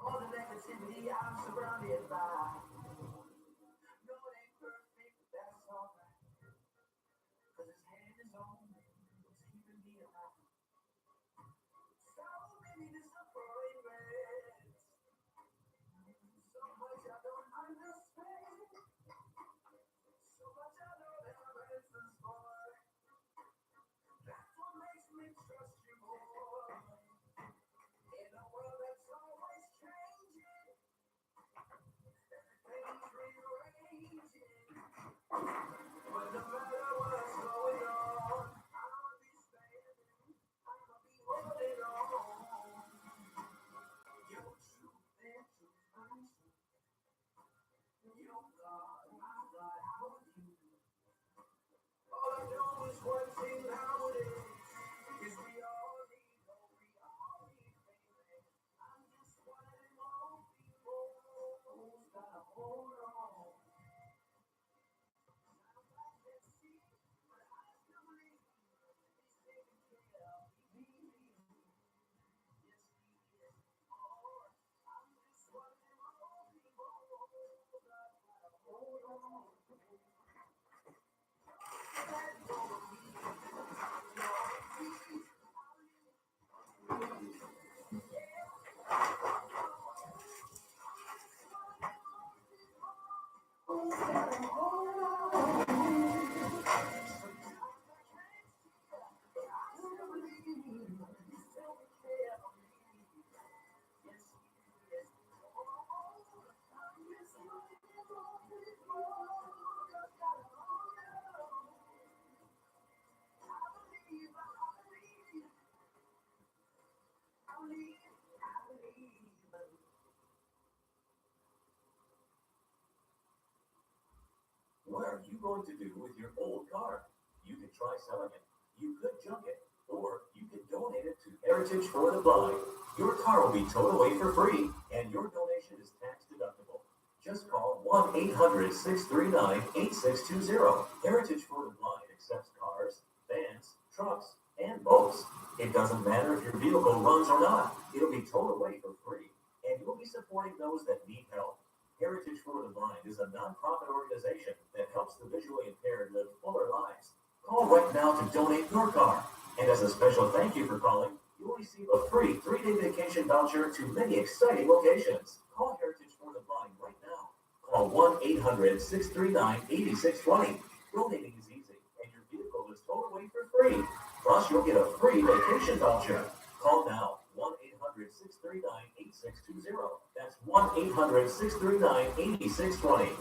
All the negativity I'm surrounded by. No, it ain't perfect, but that's alright. Cause his hand is on me, it's keeping me alive. So many disappointments, so much I don't understand, so much I don't have answers for. That's what makes me trust you more. In a world that's always changing, things rearranging. But no matter what's going on, I'll be standing, I'll be holding on. Your truth and truth, my truth. Your God, my God, how are you? All I know is one thing nowadays is we all need hope, we all need faith. I'm just one of them old people who's gotta hold on. What are you going to do with your old car? You can try selling it. You could junk it. Or you could donate it to Heritage for the Blind. Your car will be towed away for free, and your donation is tax deductible. Just call 1-800-639-8620. Heritage for the Blind accepts cars, vans, trucks, and boats. It doesn't matter if your vehicle runs or not. It'll be towed away for free, and you'll be supporting those that need help. Heritage for the Blind is a nonprofit organization that helps the visually impaired live fuller lives. Call right now to donate your car. And as a special thank you for calling, you'll receive a free 3-day vacation voucher to many exciting locations. Call Heritage for the Blind right now. Call 1-800-639-8620. Donating is easy, and your vehicle is towed away for free. Plus, you'll get a free vacation voucher. Call now. 1-800-639-8620. That's 1-800-639-8620.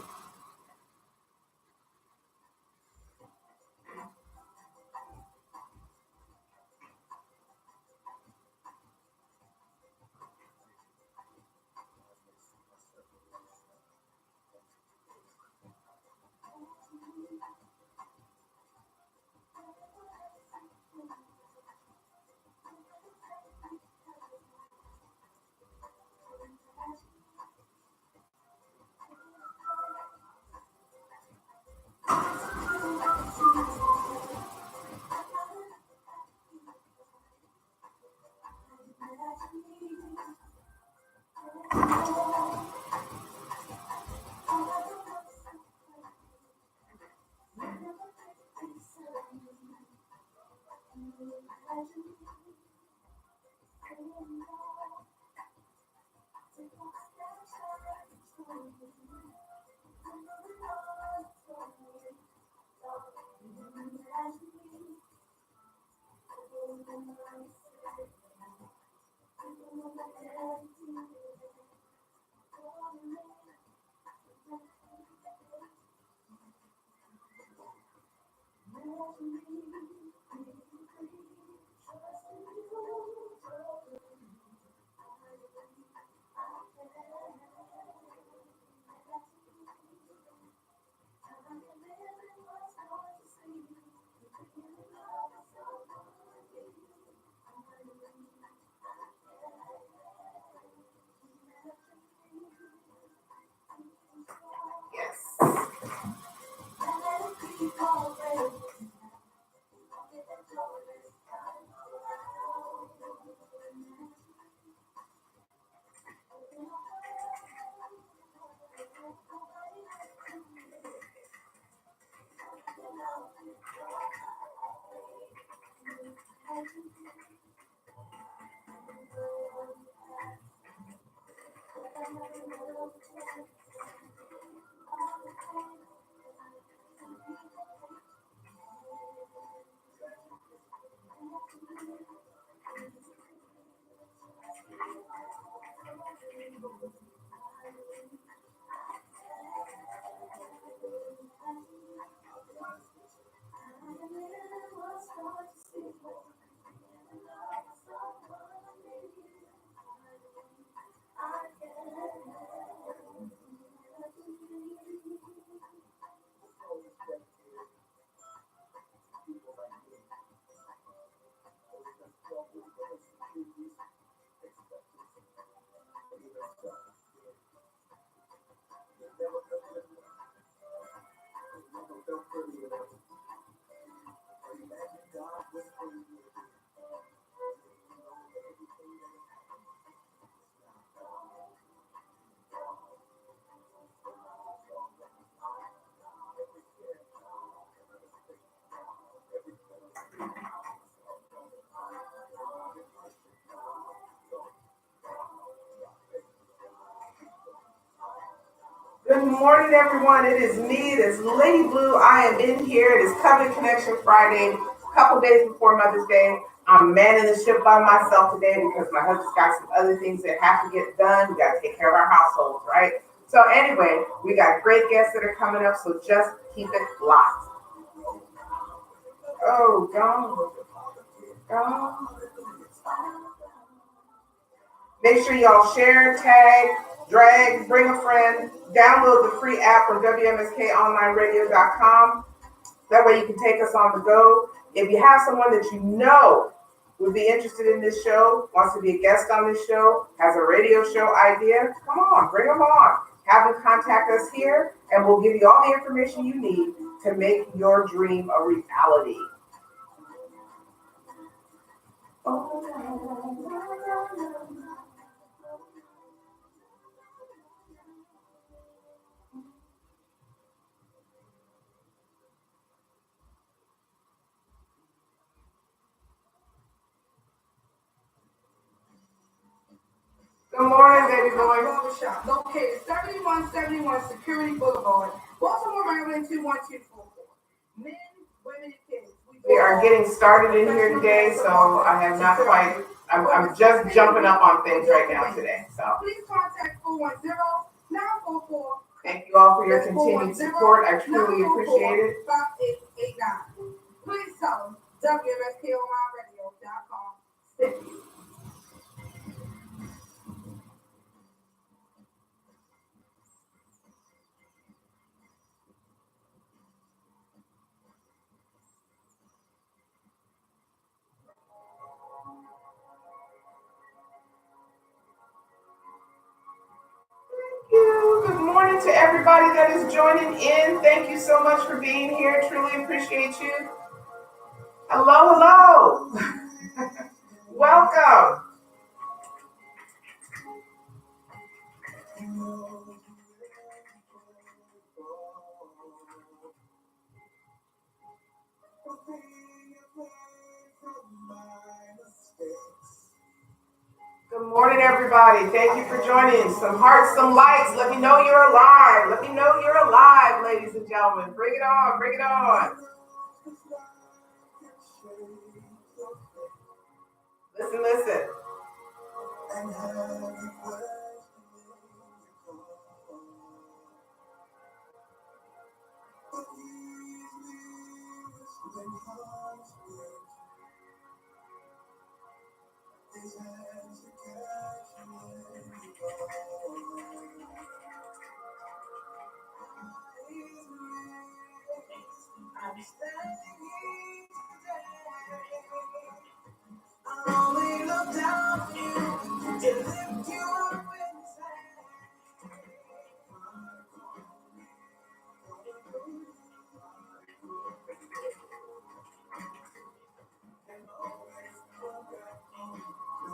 Good morning, everyone. It is me. It is Lady Blue. I am in here. It is Covenant Connection Friday, a couple days before Mother's Day. I'm manning the ship by myself today because my husband's got some other things that have to get done. We got to take care of our households, right? So anyway, we got great guests that are coming up, so just keep it locked. Oh, gone, gone. Make sure y'all share, tag, drag, bring a friend, download the free app from WMSKOnlineRadio.com. That way you can take us on the go. If you have someone that you know would be interested in this show, wants to be a guest on this show, has a radio show idea, come on, bring them on. Have them contact us here, and we'll give you all the information you need to make your dream a reality. Good morning, baby boy. Barbershop located 7171 Security Boulevard, Baltimore, Maryland 21244. Men, women, and kids. We are getting started in here today, so I have not quite, I'm just jumping up on things right now today. So please contact 410-944. Thank you all for your continued support. I truly appreciate it. 5889. Please tell them WMSKOnlineRadio.com. Thank you. Good morning to everybody that is joining in. Thank you so much for being here. Truly appreciate you. Hello, hello. Welcome. Morning, everybody. Thank you for joining. Some hearts, some likes. Let me know you're alive. Let me know you're alive, ladies and gentlemen. Bring it on. Bring it on. Listen, listen.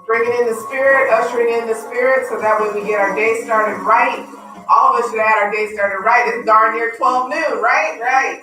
Bringing in the spirit, ushering in the spirit, so that way we get our day started right. All of us should have our day started right. It's darn near 12 noon, right? Right.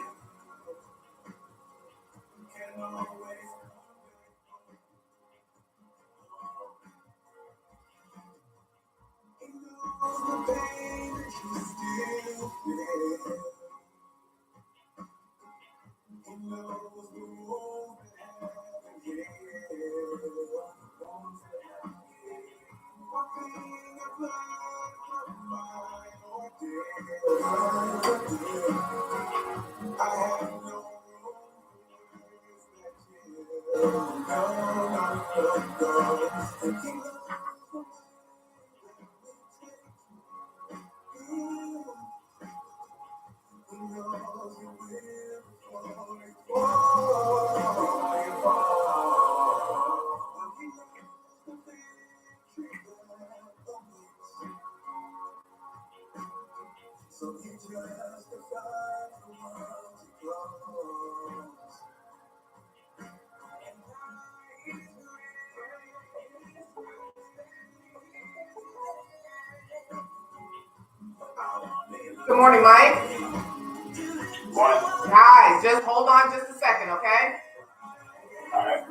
Good morning, Mike. Morning. Guys, just hold on just a second, okay? All right.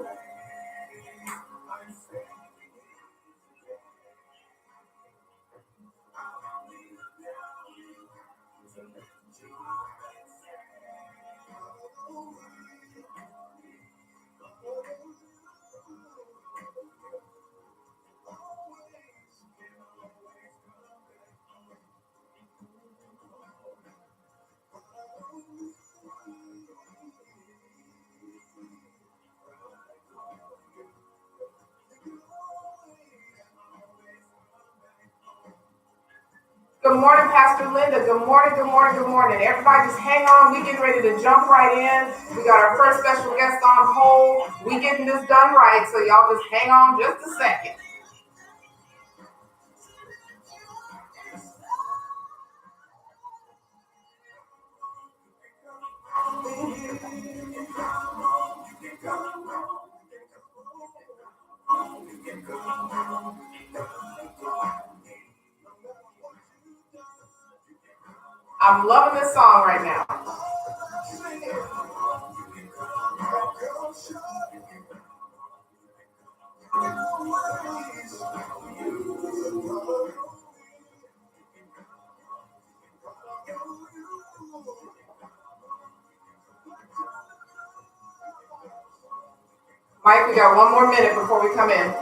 Good morning, Pastor Linda. Good morning, good morning, good morning. Everybody just hang on. We getting ready to jump right in. We got our first special guest on hold. We getting this done right, so y'all just hang on just a second. I'm loving this song right now. Mike, we got one more minute before we come in.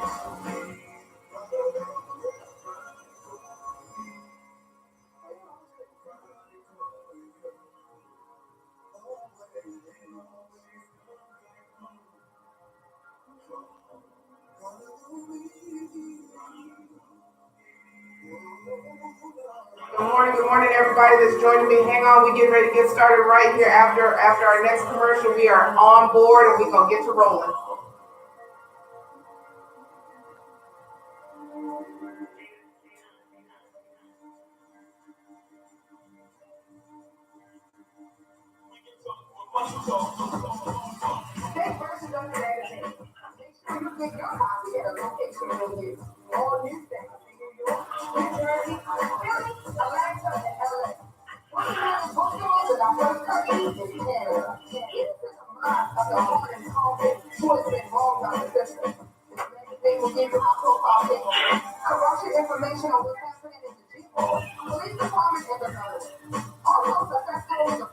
Good morning, everybody that's joining me. Hang on, we getting ready to get started right here after our next commercial. We are on board and we're gonna get to rolling.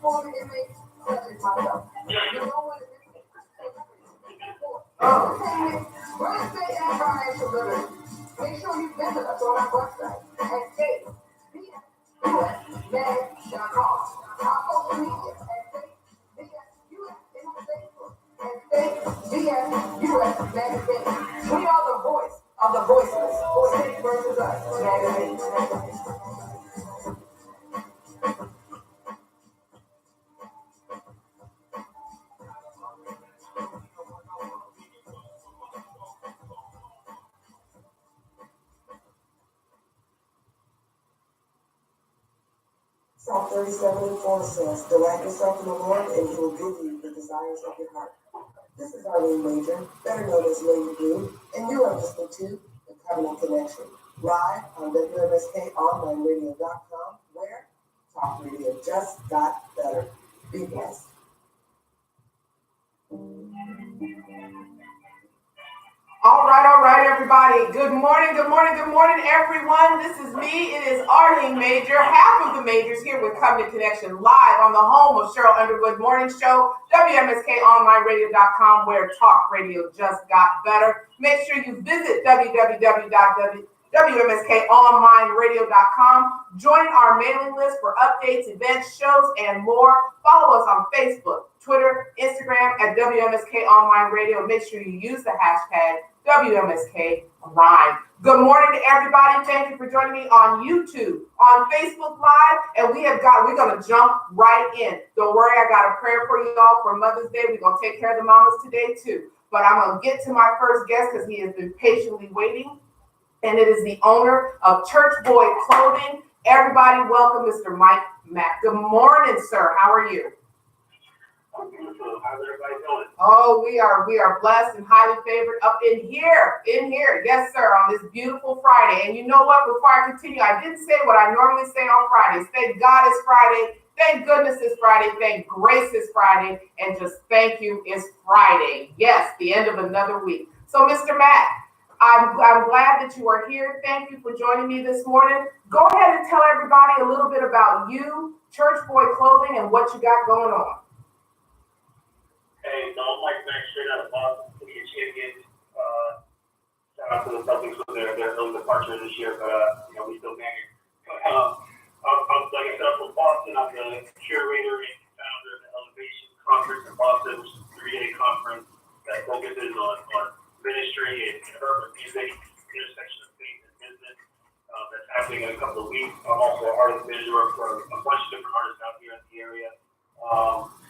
former inmates such as myself. You know what it is? Where's the financial liberty? Make sure you visit us on our website at faithbsmac.com. Our social media at faithbsus in Facebook and faithbsus magazine. We are the voice of the voiceless. Faith versus us magazine. Psalm 37:4 says, "Delight yourself in the Lord, and He will give you the desires of your heart." This is Arlene Major, better known as Lady Blue, and you are listening to The Covenant Connection, live on WMSKOnlineradio.com, where talk radio just got better. Be blessed. All right, everybody. Good morning, everyone. This is me. It is Arlene Major, half of the Majors here with Covenant Connection, live on the home of Cheryl Underwood Morning Show, WMSKOnlineradio.com, where talk radio just got better. Make sure you visit www.WMSKOnlineradio.com. Join our mailing list for updates, events, shows, and more. Follow us on Facebook, Twitter, Instagram at WMSK Online Radio. Make sure you use the hashtag WMSK Grind. Good morning to everybody. Thank you for joining me on YouTube, on Facebook Live, and we're going to jump right in. Don't worry, I got a prayer for you all for Mother's Day. We're going to take care of the mamas today too. But I'm going to get to my first guest because he has been patiently waiting, and it is the owner of Church Boy Clothing. Everybody welcome Mr. Mack. Good morning, sir. How are you? I'm beautiful. How's everybody doing? Oh, we are blessed and highly favored up in here. Yes, sir, on this beautiful Friday. And you know what? Before I continue, I didn't say what I normally say on Fridays. Thank God it's Friday. Thank goodness it's Friday. Thank grace it's Friday. And just thank you it's Friday. Yes, the end of another week. So, Mr. Mack, I'm glad that you are here. Thank you for joining me this morning. Go ahead and tell everybody a little bit about you, Church Boy Clothing, and what you got going on. Hey, so I'm like Mack straight out of Boston, City of Champions. Shout out to the Celtics for their early departure this year, but we still managed. I'm like I said, I'm from Boston. I'm the curator and founder of the Elevation Conference in Boston, which is a 3-day conference that focuses on ministry and urban music, intersection of faith and business. That's happening in a couple of weeks. I'm also an artist manager for a bunch of different artists out here in the area.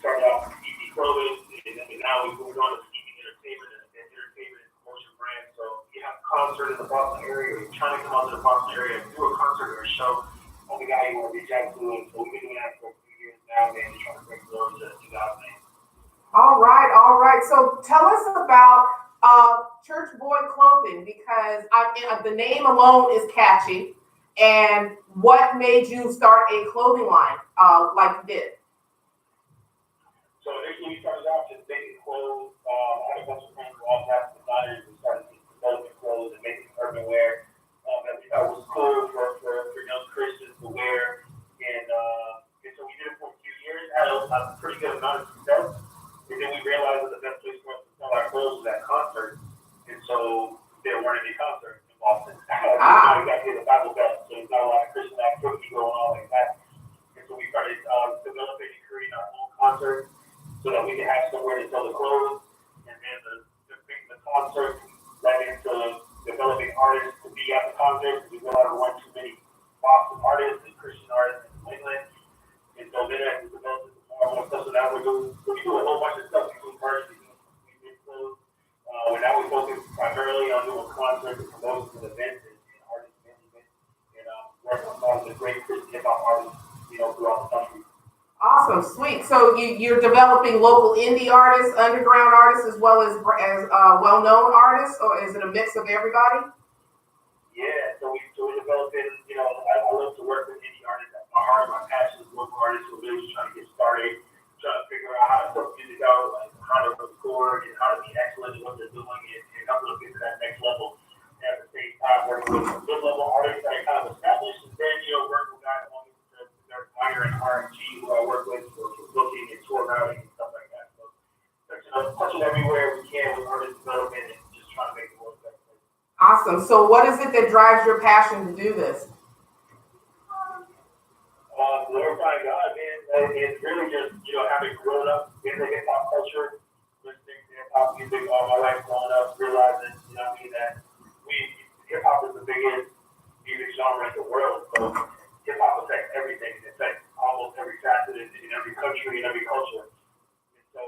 Started off with TV clothing, and now we've moved on to TV entertainment and entertainment and promotion brand. So if you have a concert in the Boston area, or you're trying to come out to the Boston area and do a concert or a show, I'm the guy you want to reach out to. And so we've been doing that for a few years now, man, just trying to bring glory to God, man. All right. So tell us about Church Boy Clothing, because the name alone is catchy. And what made you start a clothing line like you did? So initially we started off just making clothes. I had a bunch of friends who all graphic designers and started developing clothes and making urban wear that we thought was cool for young Christians to wear. And so we did it for a few years, had a pretty good amount of success. And then we realized that the best place for us to sell our clothes was at concerts. And so there weren't any concerts in Boston. We got hit the Bible Belt, so there's not a lot of Christian activity going on like that. And so we started developing and creating our own concerts, so that we can have somewhere to sell the clothes. And then the concert led into developing artists to be at the concert, because we realized there weren't too many Boston artists and Christian artists in New England. And so then as we developed more stuff, so now we do a whole bunch of stuff. We do merch, we do clothes. Now we focus primarily on doing concerts and promotions and events and artist management, and working with all the great Christian hip-hop artists, throughout the country. Awesome, sweet. So you're developing local indie artists, underground artists, as well as well-known artists, or is it a mix of everybody? Yeah, so we're developing. I love to work with indie artists. That's my heart, my passion is working with artists who are really just trying to get started, trying to figure out how to put music out, like how to record and how to be excellent in what they're doing, and help them get to that next level. And at the same time, working with mid-level artists that are kind of established, and then working with guys like Fire and R&G, who I work with for pushing everywhere we can with artist development and just trying to make the world a better place. Awesome. So what is it that drives your passion to do this? Glorifying God, man. It's really just, having grown up in the hip hop culture, listening to hip hop music all my life growing up, realizing, that hip hop is the biggest music genre in the world. So hip hop affects everything. It affects almost every facet in every country and every culture. And so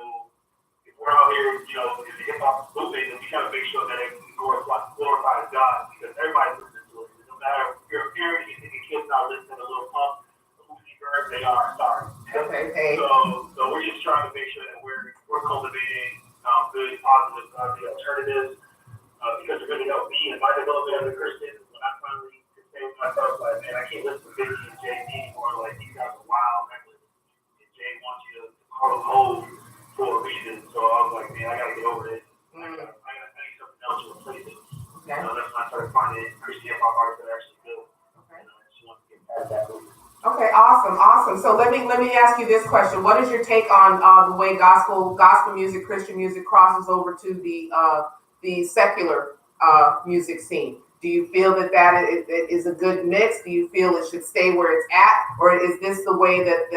if we're out here, in the hip hop movement, then we gotta make sure that it glorifies God because everybody's listening to it. No matter if you're a parent, you think your kid's not listening to Lil Pump, they are sorry. Okay. So we're just trying to make sure that we're cultivating good, positive, godly alternatives because it really helped me in my development as a Christian. When I finally could say to myself, like, man, I can't listen to Biggie and Jay-Z anymore. Like, these guys are wild. And Jay wants you to call him home for a reason. So I was like, man, I gotta get over this. I need something else to replace it. Okay. That's when I started finding Christian hip hop artists that are actually good. Okay. And I just want to get past that movement. Okay, awesome. So let me ask you this question: what is your take on the way gospel music, Christian music crosses over to the secular music scene? Do you feel that it is a good mix? Do you feel it should stay where it's at, or is this the way that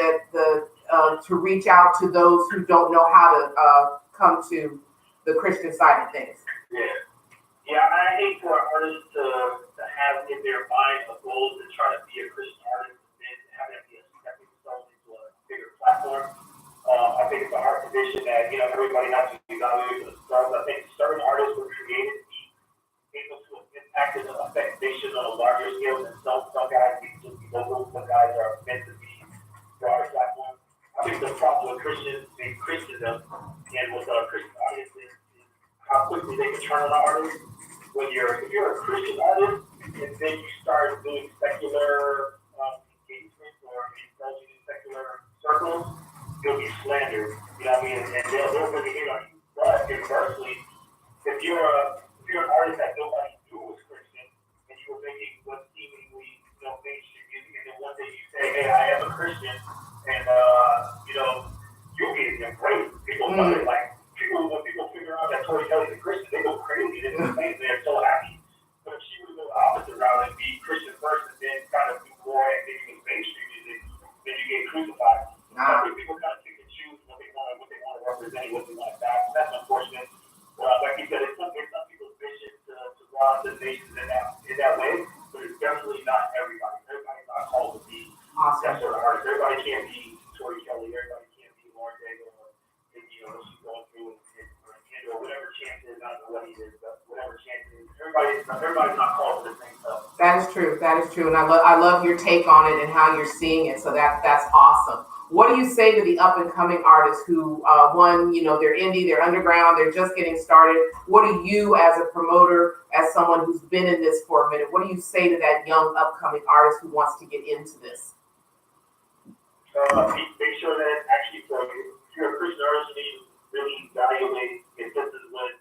to reach out to those who don't know how to come to the Christian side of things? Yeah, I hate for artists to have in their mind a goal to try to be a Christian artist. Having it be a stepping stone into a bigger platform. I think it's a hard condition that, everybody has to evaluate themselves. I think certain artists were created to be able to impact and affect nations on a larger scale than some guys need to be local, some guys are meant to be broader platforms. I think the problem with Christians and Christendom and with Christian audiences is how quickly they can turn on an artist. If you're a Christian artist and then you start doing secular or indulging in secular circles, you'll be slandered. You know what I mean? And they'll really hate on you. But conversely, if you're an artist that nobody knew was Christian and you were making what seemingly mainstream music, and then one day you say, "Hey, I am a Christian," and you'll get embraced. People love it. Like when people figure out that Tori Kelly's a Christian, they go crazy. They're so happy. But if she would go the opposite route and be Christian first and then kind of do more and maybe mainstream music, then you get crucified. I think people kind of pick and choose what they want to represent, what they want to back. That's unfortunate. Like you said, it's some people's vision to run the nations in that way, but it's definitely not everybody. Everybody's not called to be that sort of artist. Everybody can't be Tori Kelly. Everybody can't be Lauren Daigle or what she's going through or whatever chance is. I don't know what he is, but whatever chance is. Everybody's not called to the same stuff. That is true, and I love your take on it and how you're seeing it. So that's awesome. What do you say to the up and coming artists who they're indie, they're underground, they're just getting started? What do you, as a promoter, as someone who's been in this for a minute, what do you say to that young upcoming artist who wants to get into this? Make sure that actually for you, if you're a Christian artist, you need to really evaluate if this is what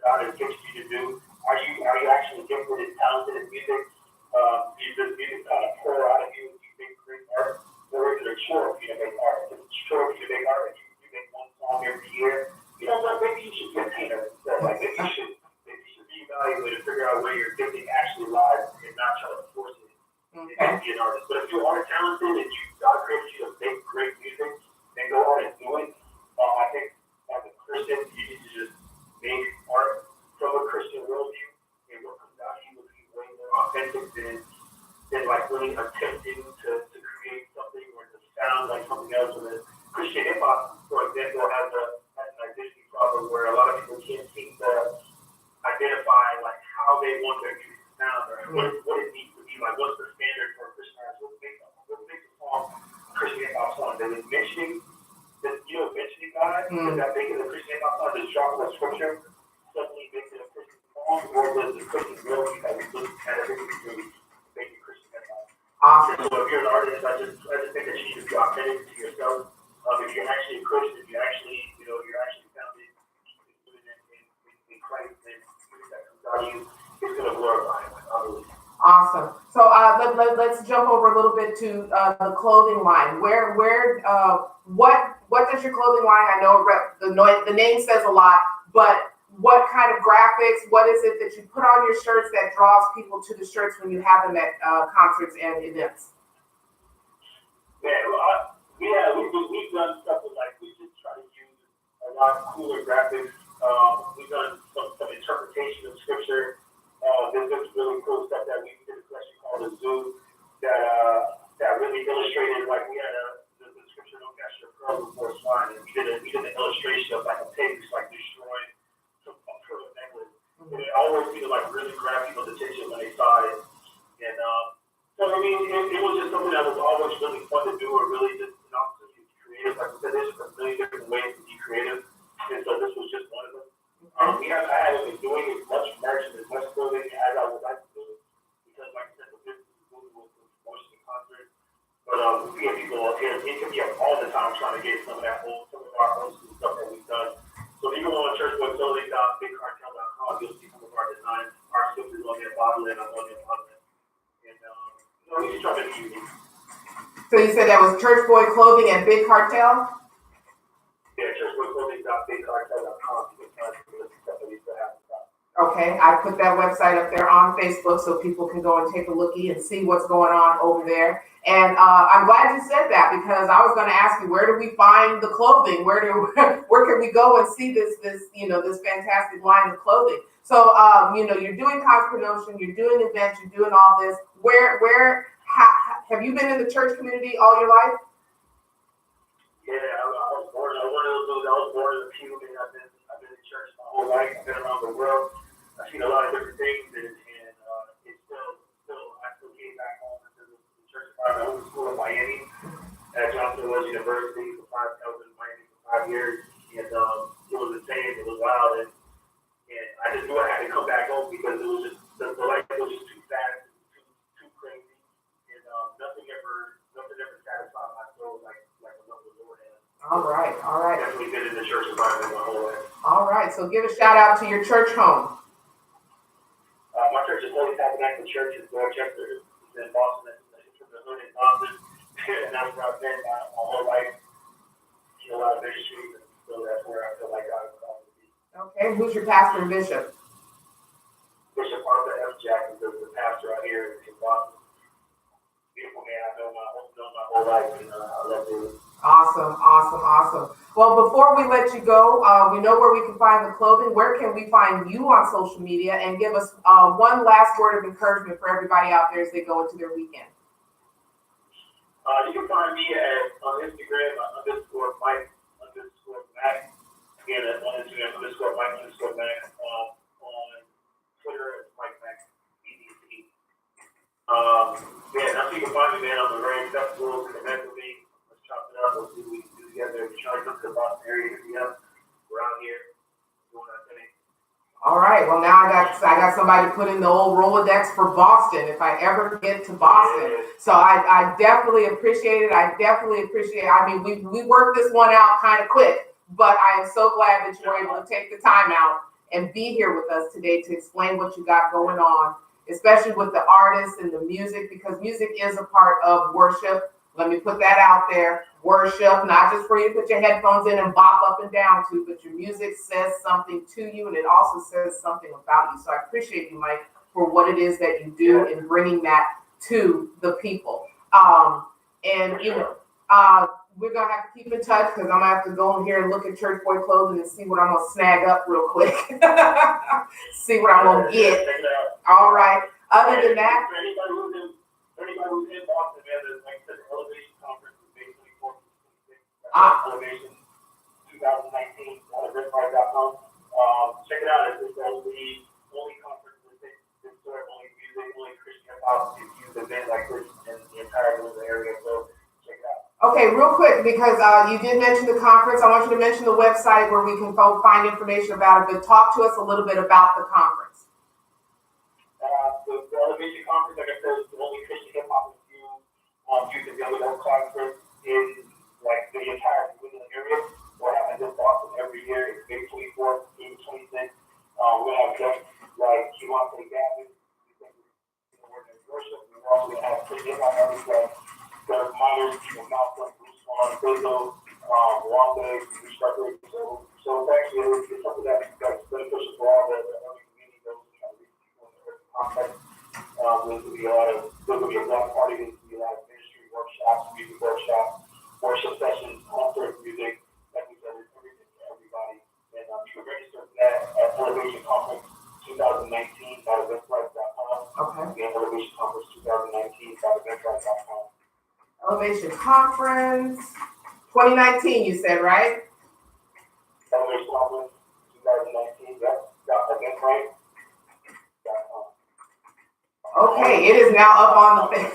God has gifted you to do. Are you actually gifted and talented in music? Is this music kind of pour out of you and you make great art? Or is it a chore for you to make art? If it's a chore for you to make art and you make one song every year, maybe you should be a painter instead. Like maybe you should reevaluate and figure out where your gifting actually lies and not try to force it and be an artist. But if you are talented and God created you to make great music, then go out and do it. I think as a Christian, you need to just make art from a Christian worldview, and what comes out of you will be way more authentic than like really attempting to create something or to sound like something else. And Christian hip hop, for example, has an identity problem where a lot of people can't seem to identify like how they want their music to sound or what it needs to be. Like what's the standard for a Christian artist? What makes a song a Christian hip hop song? That is mentioning God, is that making a Christian hip hop song just dropping a scripture suddenly makes it a Christian song, or does the Christian worldview that we look at everything to make it Christian hip hop? Awesome. So if you're an artist, I just think that you need to be authentic to yourself. If you're actually a Christian, if you're actually founded in Christ, then music that comes out of you is going to glorify Him, I believe. Awesome. So let's jump over a little bit to the clothing line. What what does your clothing line? I know the name says a lot, but what kind of graphics? What is it that you put on your shirts that draws people to the shirts when you have them at concerts and events? We've done stuff with we just try to use a lot of cooler graphics. We've done some interpretation of scripture. There's this really cool stuff that we did a collection called the Zoo that really illustrated we had the scripture don't cast your pearl before swine, and we did an illustration of a pig destroying a pearl necklace. And it always seemed to really grab people's attention when they saw it. And so I mean it was just something that was always really fun to do, or really just an opportunity to be creative. Like I said, there's just a million different ways to be creative, and so this was just one of them. I haven't been doing as much merch and as much clothing as I would like to do, because like I said, the business is moving with promotion and concerts. But we get people it can be all the time trying to get some of our old stuff that we've done. So if you go on churchboyclothing.bigcartel.com, you'll see some of our designs. Our stuff is on there, bottling, I'm on there, bottling. And we just try to be unique. So you said that was Church Boy Clothing and Big Cartel? Yeah, churchboyclothing.bigcartel.com. You can find some of the stuff that we still have. Okay, I put that website up there on Facebook so people can go and take a lookie and see what's going on over there. And I'm glad you said that, because I was going to ask you, where do we find the clothing? Where can we go and see this fantastic line of clothing? So you're doing concert promotion, you're doing events, you're doing all this. Have you been in the church community all your life? Yeah, I was born. I was one of those dudes. I was born in the pew, and I've been in church my whole life. I've been around the world. I've seen a lot of different things, and it's I still came back home into the church environment. I went to school in Miami at Johnson Wales University I was in Miami for 5 years, and it was insane. It was wild, and I just knew I had to come back home, because it was just the life was just too fast, too crazy, and nothing ever satisfied my soul like a love of the Lord has. All right. Definitely been in the church environment my whole life. All right, so give a shout out to your church home. My church is Holy Tabernacle Church in Dorchester. It's in Boston. It's from the hood in Boston. And that's where I've been my whole life. A lot of ministries, and so that's where I feel like God is calling me to be. Okay, who's your pastor and bishop? Bishop Arthur F. Jackson is the pastor out here in Boston. Beautiful man. I've known my whole life, and I love him. Awesome. Well, before we let you go, we know where we can find the clothing. Where can we find you on social media? And give us one last word of encouragement for everybody out there as they go into their weekend. You can find me on Instagram _Mike_Mack. Again, on Instagram _Mike_Mack. On Twitter, it's Mike Mack, EDC. That's how you can find me, man. I'm very accessible. Connect with me. Let's chop it up. Let's see what we can do together. If you're trying to come to the Boston area, hit me up. We're out here doing our thing. All right. Well, now I got somebody to put in the old Rolodex for Boston if I ever get to Boston. Yeah. So I definitely appreciate it. I mean, we worked this one out kind of quick, but I am so glad that you were able to take the time out and be here with us today to explain what you got going on, especially with the artists and the music, because music is a part of worship. Let me put that out there. Worship, not just for you to put your headphones in and bop up and down to, but your music says something to you, and it also says something about you. So I appreciate you, Mike, for what it is that you do in bringing that to the people. We're going to have to keep in touch, because I'm going to have to go in here and look at Church Boy Clothing and see what I'm going to snag up real quick. See what I'm going to get. All right. Other than that, anybody who's in Boston, man, there's like the Elevation Conference is May 24th to 26th. Elevation 2019 on eventbrite.com. Check it out. It's the only conference with this sort of only music, only Christian hip-hop infused event like this in the entire Louisville area. So check it out. Okay, real quick, because you did mention the conference. I want you to mention the website where we can find information about it, but talk to us a little bit about the conference. The Elevation Conference, like I said, is the only Christian hip-hop infused youth and young adult conference in like the entire Louisville area. We're having this Boston every year. It's May 24th through 26th. We're going to have guests like Kiwante Gavin. We're going to worship. We're also going to have Christian hip-hop artists like Derek Myers, Malcolm, Bruce Wan, Bezo, long day, restructuring. So it's actually it's something that's beneficial for all the early community, those who try to reach people in the urban context. There's going to be a lot of, there's going to be a block party, there's going to be a lot of ministry workshops, music workshops, worship sessions, concert music, like we said, everything for everybody. And you can register for that at Elevation Conference 2019.eventbrite.com. Okay. Again, Elevation Conference 2019.eventbrite.com. Elevation Conference 2019, you said, right? Elevation Conference 2019, yep, eventbrite.com. Okay, it is now up on the thing.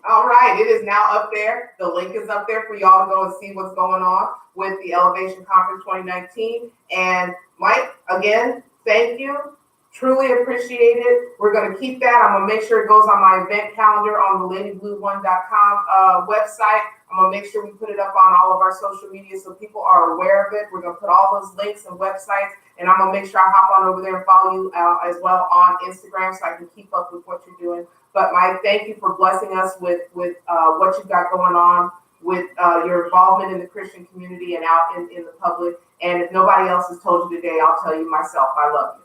All right, it is now up there. The link is up there for y'all to go and see what's going on with the Elevation Conference 2019. And Mike, again, thank you. Truly appreciate it. We're going to keep that. I'm going to make sure it goes on my event calendar on the ladyblueone.com website. I'm going to make sure we put it up on all of our social media so people are aware of it. We're going to put all those links and websites, and I'm going to make sure I hop on over there and follow you as well on Instagram so I can keep up with what you're doing. But Mike, thank you for blessing us with what you've got going on with your involvement in the Christian community and out in the public. And if nobody else has told you today, I'll tell you myself, I love you.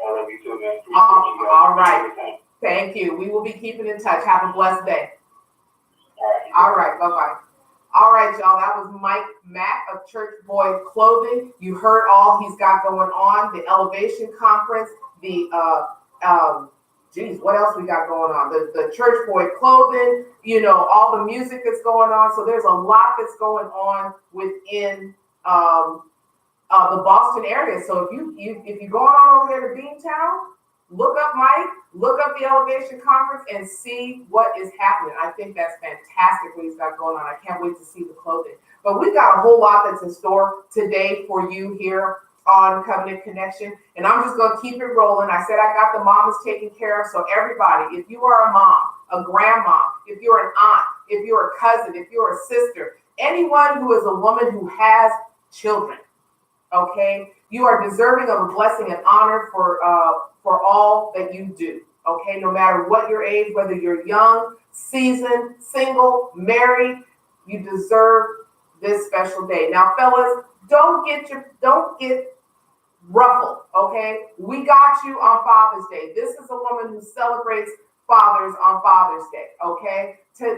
I love you too, man. All right. Thank you. We will be keeping in touch. Have a blessed day. All right. Bye-bye. All right, y'all. That was Mike Mack of Church Boy Clothing. You heard all he's got going on, the Elevation Conference, the what else we got going on? The Church Boy Clothing, all the music that's going on. So there's a lot that's going on within the Boston area. So if you're going on over there to Beantown, look up Mike, look up the Elevation Conference, and see what is happening. I think that's fantastic what he's got going on. I can't wait to see the clothing. But we've got a whole lot that's in store today for you here on Covenant Connection. And I'm just going to keep it rolling. I said I got the mamas taken care of. So everybody, if you are a mom, a grandma, if you're an aunt, if you're a cousin, if you're a sister, anyone who is a woman who has children, okay, you are deserving of a blessing and honor for all that you do, okay, no matter what your age, whether you're young, seasoned, single, married, you deserve this special day. Now, fellas, don't get ruffled, okay? We got you on Father's Day. This is a woman who celebrates fathers on Father's Day, okay?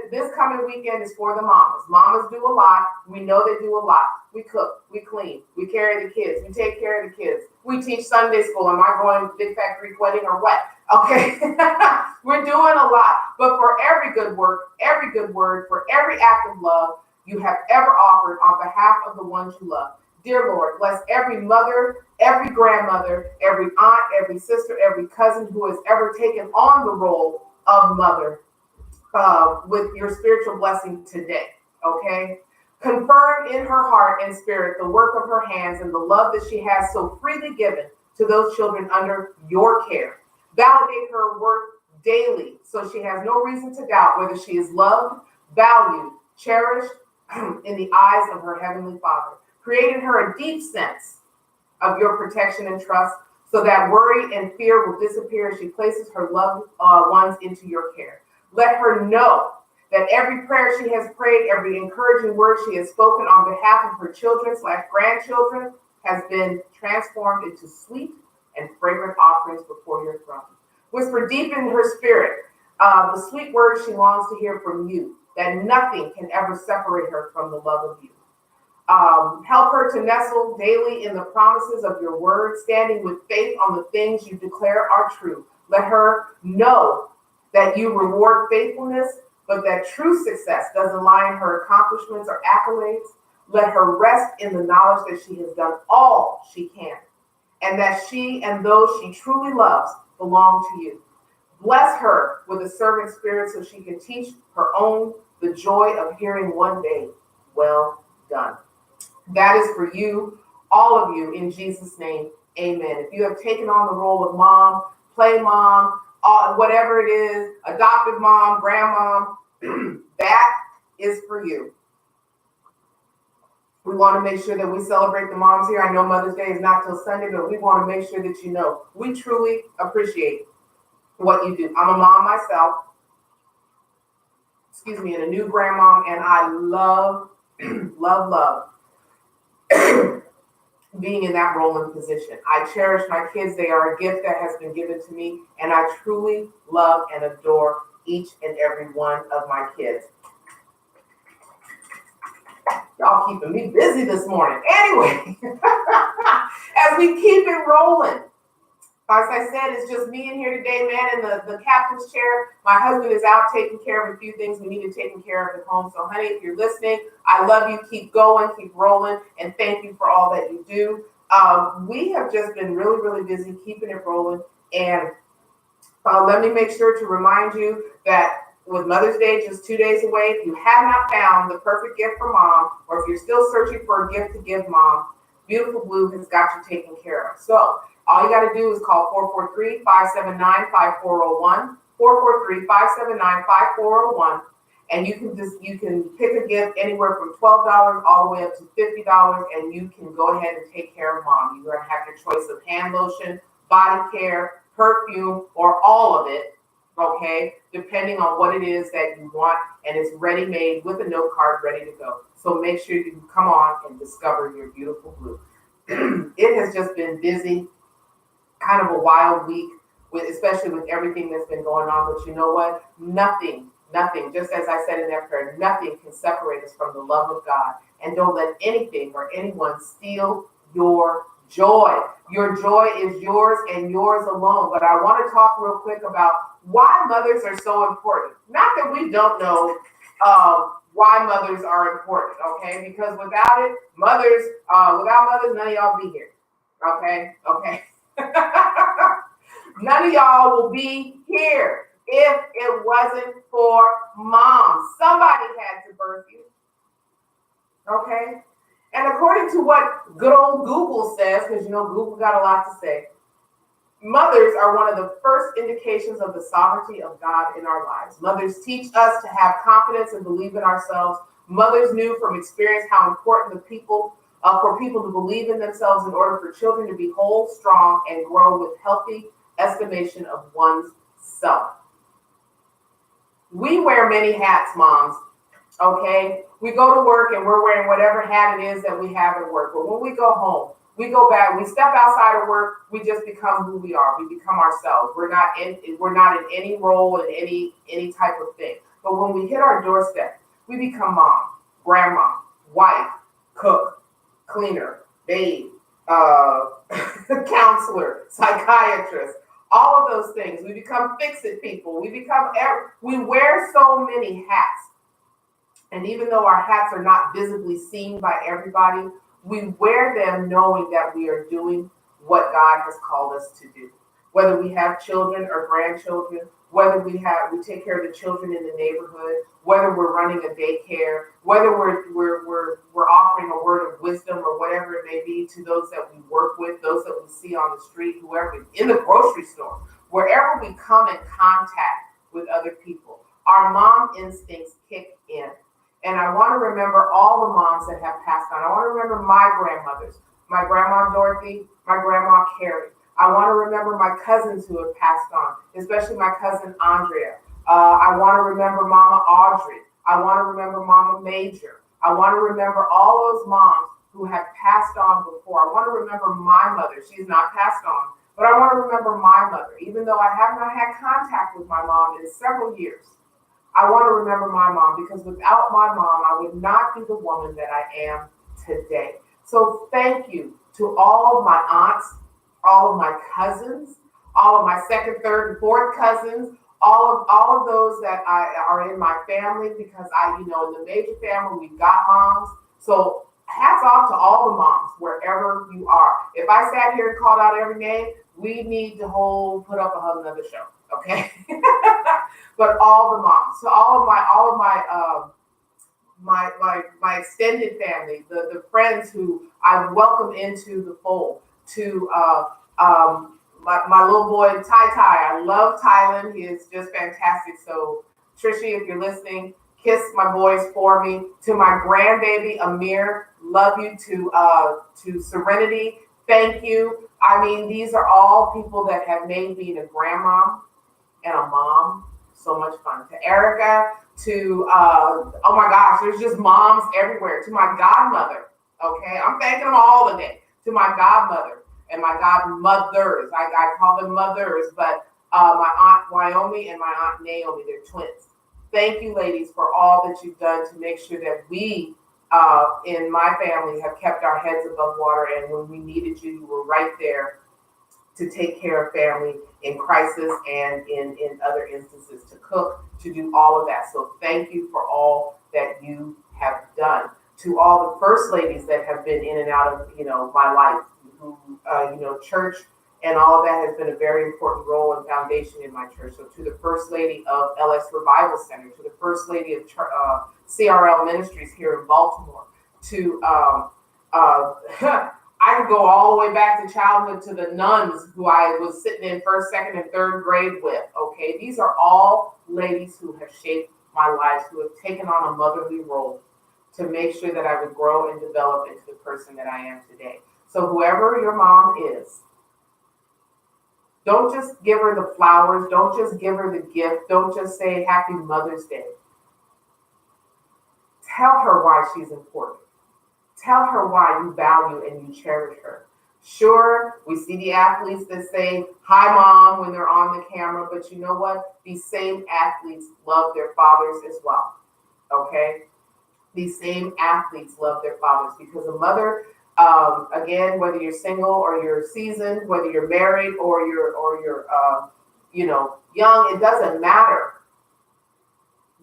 This coming weekend is for the mamas. Mamas do a lot. We know they do a lot. We cook, we clean, we carry the kids, we take care of the kids. We teach Sunday school. Am I going big fat Greek wedding or what? Okay, we're doing a lot. But for every good work, every good word, for every act of love you have ever offered on behalf of the ones you love, dear Lord, bless every mother, every grandmother, every aunt, every sister, every cousin who has ever taken on the role of mother with your spiritual blessing today, okay? Confirm in her heart and spirit the work of her hands and the love that she has so freely given to those children under your care. Validate her work daily so she has no reason to doubt whether she is loved, valued, cherished in the eyes of her Heavenly Father. Create in her a deep sense of your protection and trust so that worry and fear will disappear as she places her loved ones into your care. Let her know that every prayer she has prayed, every encouraging word she has spoken on behalf of her children/grandchildren has been transformed into sweet and fragrant offerings before your throne. Whisper deep in her spirit the sweet words she longs to hear from you, that nothing can ever separate her from the love of you. Help her to nestle daily in the promises of your word, standing with faith on the things you declare are true. Let her know that you reward faithfulness, but that true success doesn't lie in her accomplishments or accolades. Let her rest in the knowledge that she has done all she can, and that she and those she truly loves belong to you. Bless her with a servant spirit so she can teach her own the joy of hearing one day, well done. That is for you, all of you, in Jesus' name, amen. If you have taken on the role of mom, play mom, whatever it is, adopted mom, grandmom, that is for you. We want to make sure that we celebrate the moms here. I know Mother's Day is not till Sunday, but we want to make sure that you know we truly appreciate what you do. I'm a mom myself, and a new grandmom, and I love love being in that role and position. I cherish my kids. They are a gift that has been given to me, and I truly love and adore each and every one of my kids. Y'all keeping me busy this morning. Anyway, as we keep it rolling, as I said, it's just me in here today, man, in the captain's chair. My husband is out taking care of a few things we needed taken care of at home. So, honey, if you're listening, I love you. Keep going, keep rolling, and thank you for all that you do. We have just been really, really busy keeping it rolling. And let me make sure to remind you that with Mother's Day just 2 days away, if you have not found the perfect gift for mom, or if you're still searching for a gift to give mom, Beautiful Blue has got you taken care of. So all you got to do is call 443-579-5401, 443-579-5401, and you can pick a gift anywhere from $12 all the way up to $50, and you can go ahead and take care of mom. You're going to have your choice of hand lotion, body care, perfume, or all of it, okay, depending on what it is that you want, and it's ready made with a note card ready to go. So make sure you come on and discover your Beautiful Blue. It has just been busy, kind of a wild week, especially with everything that's been going on. But you know what? Nothing, just as I said in that prayer, nothing can separate us from the love of God. And don't let anything or anyone steal your joy. Your joy is yours and yours alone. But I want to talk real quick about why mothers are so important. Not that we don't know why mothers are important, okay? Because without it, without mothers, none of y'all be here, okay? None of y'all will be here if it wasn't for mom. Somebody had to birth you, okay? And according to what good old Google says, because you know Google got a lot to say, mothers are one of the first indications of the sovereignty of God in our lives. Mothers teach us to have confidence and believe in ourselves. Mothers knew from experience how important for people to believe in themselves in order for children to be whole, strong, and grow with healthy estimation of one's self. We wear many hats, moms, okay? We go to work and we're wearing whatever hat it is that we have at work. But when we go home, we go back, we step outside of work, we just become who we are. We become ourselves. We're not in any role in any type of thing. But when we hit our doorstep, we become mom, grandma, wife, cook, cleaner, babe, counselor, psychiatrist, all of those things. We become fix-it people. We wear so many hats. And even though our hats are not visibly seen by everybody, we wear them knowing that we are doing what God has called us to do. Whether we have children or grandchildren, whether we take care of the children in the neighborhood, whether we're running a daycare, whether we're offering a word of wisdom or whatever it may be to those that we work with, those that we see on the street, whoever, in the grocery store, wherever we come in contact with other people, our mom instincts kick in. And I want to remember all the moms that have passed on. I want to remember my grandmothers, my grandma Dorothy, my grandma Carrie. I want to remember my cousins who have passed on, especially my cousin Andrea. I want to remember Mama Audrey. I want to remember Mama Major. I want to remember all those moms who have passed on before. I want to remember my mother. She's not passed on, but I want to remember my mother, even though I have not had contact with my mom in several years. I want to remember my mom, because without my mom, I would not be the woman that I am today. So thank you to all of my aunts, all of my cousins, all of my second, third, and fourth cousins, all of those that are in my family, because in the major family, we've got moms. So hats off to all the moms, wherever you are. If I sat here and called out every name, we need to put up a whole nother show, okay? But all the moms, so all of my extended family, the friends who I welcome into the fold, to my little boy Ty. I love Tylen. He is just fantastic. So Trishy, if you're listening, kiss my boys for me. To my grandbaby Amir, love you. To Serenity, thank you. I mean, these are all people that have made being a grandmom and a mom so much fun. To Erica, to, oh my gosh, there's just moms everywhere, to my godmother. Okay, I'm thanking them all today. To my godmother and my godmothers. I call them mothers, but my Aunt Wyoming and my Aunt Naomi, they're twins. Thank you, ladies, for all that you've done to make sure that we, in my family, have kept our heads above water. And when we needed you, you were right there to take care of family in crisis and in other instances, to cook, to do all of that. So thank you for all that you have done. To all the first ladies that have been in and out of, my life, who, church and all of that has been a very important role and foundation in my church. So to the first lady of LS Revival Center, to the first lady of CRL Ministries here in Baltimore, to I could go all the way back to childhood to the nuns who I was sitting in first, second, and third grade with. Okay, these are all ladies who have shaped my life, who have taken on a motherly role to make sure that I would grow and develop into the person that I am today. So whoever your mom is, don't just give her the flowers. Don't just give her the gift. Don't just say Happy Mother's Day. Tell her why she's important. Tell her why you value and you cherish her. Sure, we see the athletes that say, hi, mom, when they're on the camera, but you know what? These same athletes love their fathers as well, okay? These same athletes love their fathers because a mother, again, whether you're single or you're seasoned, whether you're married or you're young, it doesn't matter.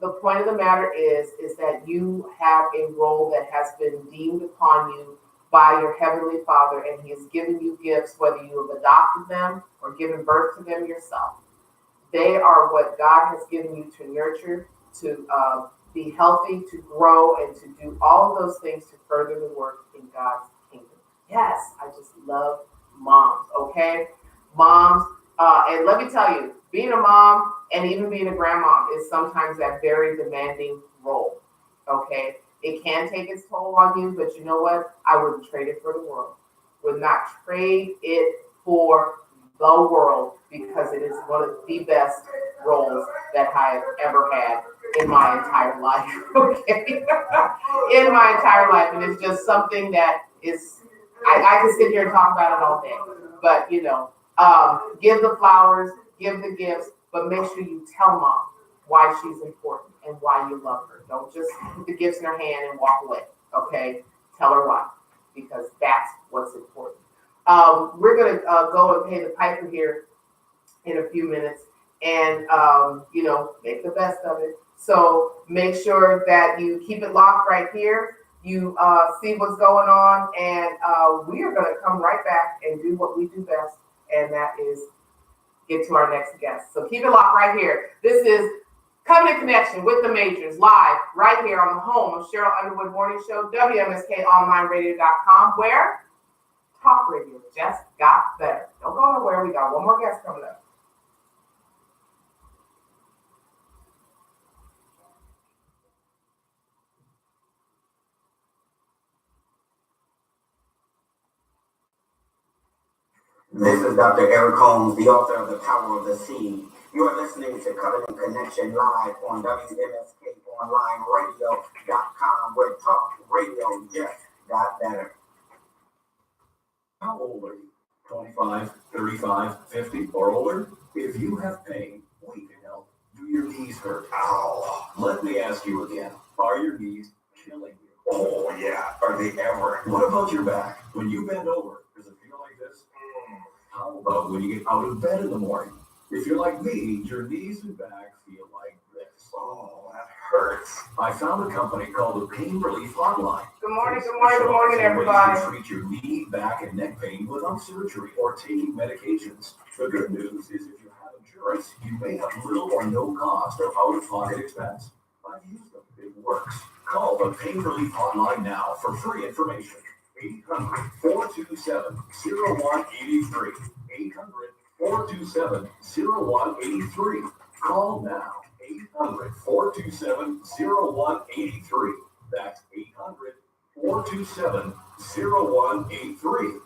The point of the matter is that you have a role that has been deemed upon you by your Heavenly Father, and He has given you gifts, whether you have adopted them or given birth to them yourself. They are what God has given you to nurture, to be healthy, to grow, and to do all of those things to further the work in God's kingdom. Yes, I just love moms, okay? Moms, and let me tell you, being a mom and even being a grandma is sometimes that very demanding role, okay? It can take its toll on you, but you know what? I wouldn't trade it for the world. Would not trade it for the world because it is one of the best roles that I have ever had in my entire life, okay? In my entire life. And it's just something that is, I can sit here and talk about it all day, but give the flowers, give the gifts, but make sure you tell mom why she's important and why you love her. Don't just put the gifts in her hand and walk away, okay? Tell her why, because that's what's important. We're going to go and pay the piper here in a few minutes and, make the best of it. So make sure that you keep it locked right here. You see what's going on, and we are going to come right back and do what we do best, and that is get to our next guest. So keep it locked right here. This is Covenant Connection with the Majors, live right here on the home of Cheryl Underwood Morning Show, WMSKOnlineRadio.com, where talk radio just got better. Don't go nowhere. We got one more guest coming up. This is Dr. Eric Holmes, the author of The Power of the Seed. You are listening to Covenant Connection live on WMSKOnlineRadio.com, where talk radio just got better. How old are you? 25, 35, 50, or older? If you have pain, we can help. Do your knees hurt? Ow. Let me ask you again. Are your knees killing you? Oh, yeah. Are they ever? What about your back? When you bend over, does it feel like this? How about when you get out of bed in the morning? If you're like me, your knees and back feel like this. Oh, that hurts. I found a company called the Pain Relief Hotline. Good morning, everybody. To treat your knee, back, and neck pain without surgery or taking medications. The good news is if you have insurance, you may have little or no cost or out-of-pocket expense. I've used them. It works. Call the Pain Relief Hotline now for free information. 800-427-0183. 800-427-0183. Call now. 800-427-0183. That's 800-427-0183.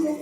Now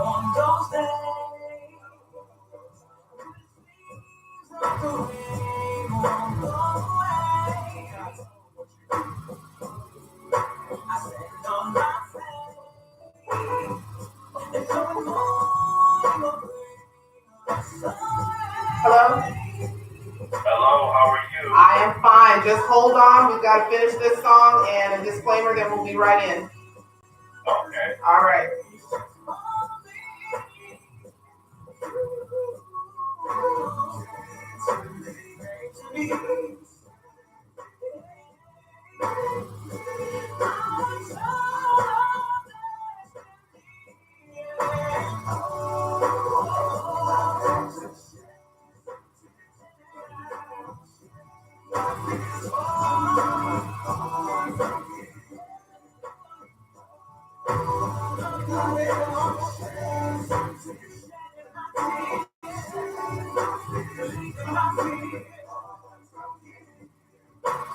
on those days, the rain won't go away. I stand on my faith, and so the morning will bring us away. Hello? Hello, how are you? I am fine. Just hold on. We've got to finish this song and a disclaimer, then we'll be right in. Okay. All right.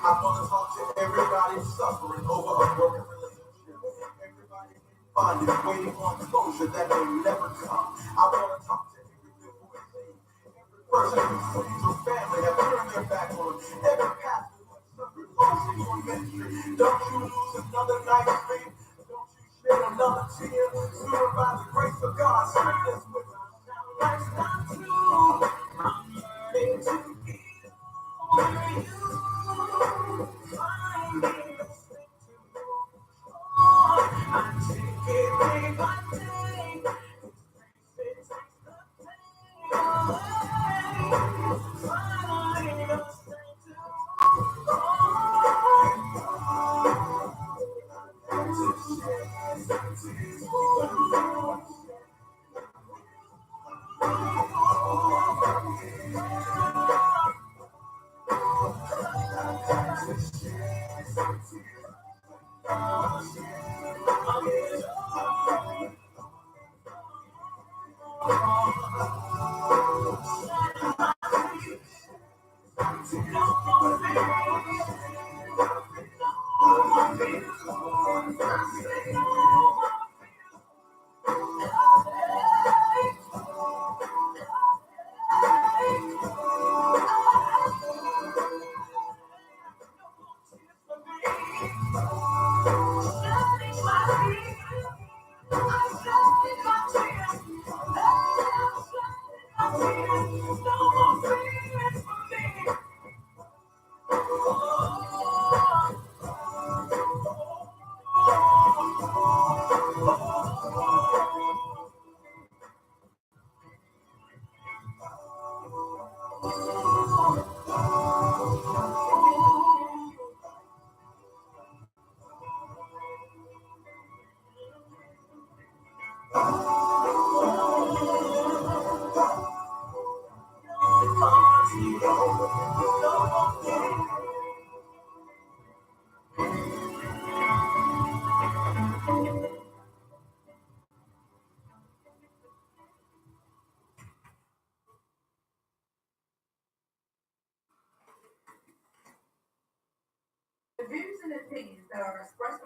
I want to talk to everybody suffering over a broken relationship. Everybody finding waiting on closure that may never come. I want to talk to every divorcee, every person whose friends or family have turned their back on, every pastor who has suffered loss in your ministry. Don't you lose another night's sleep. Don't you shed another tear. Sooner by the grace of God, strength is with us. Now life's not true. I'm learning to be over you.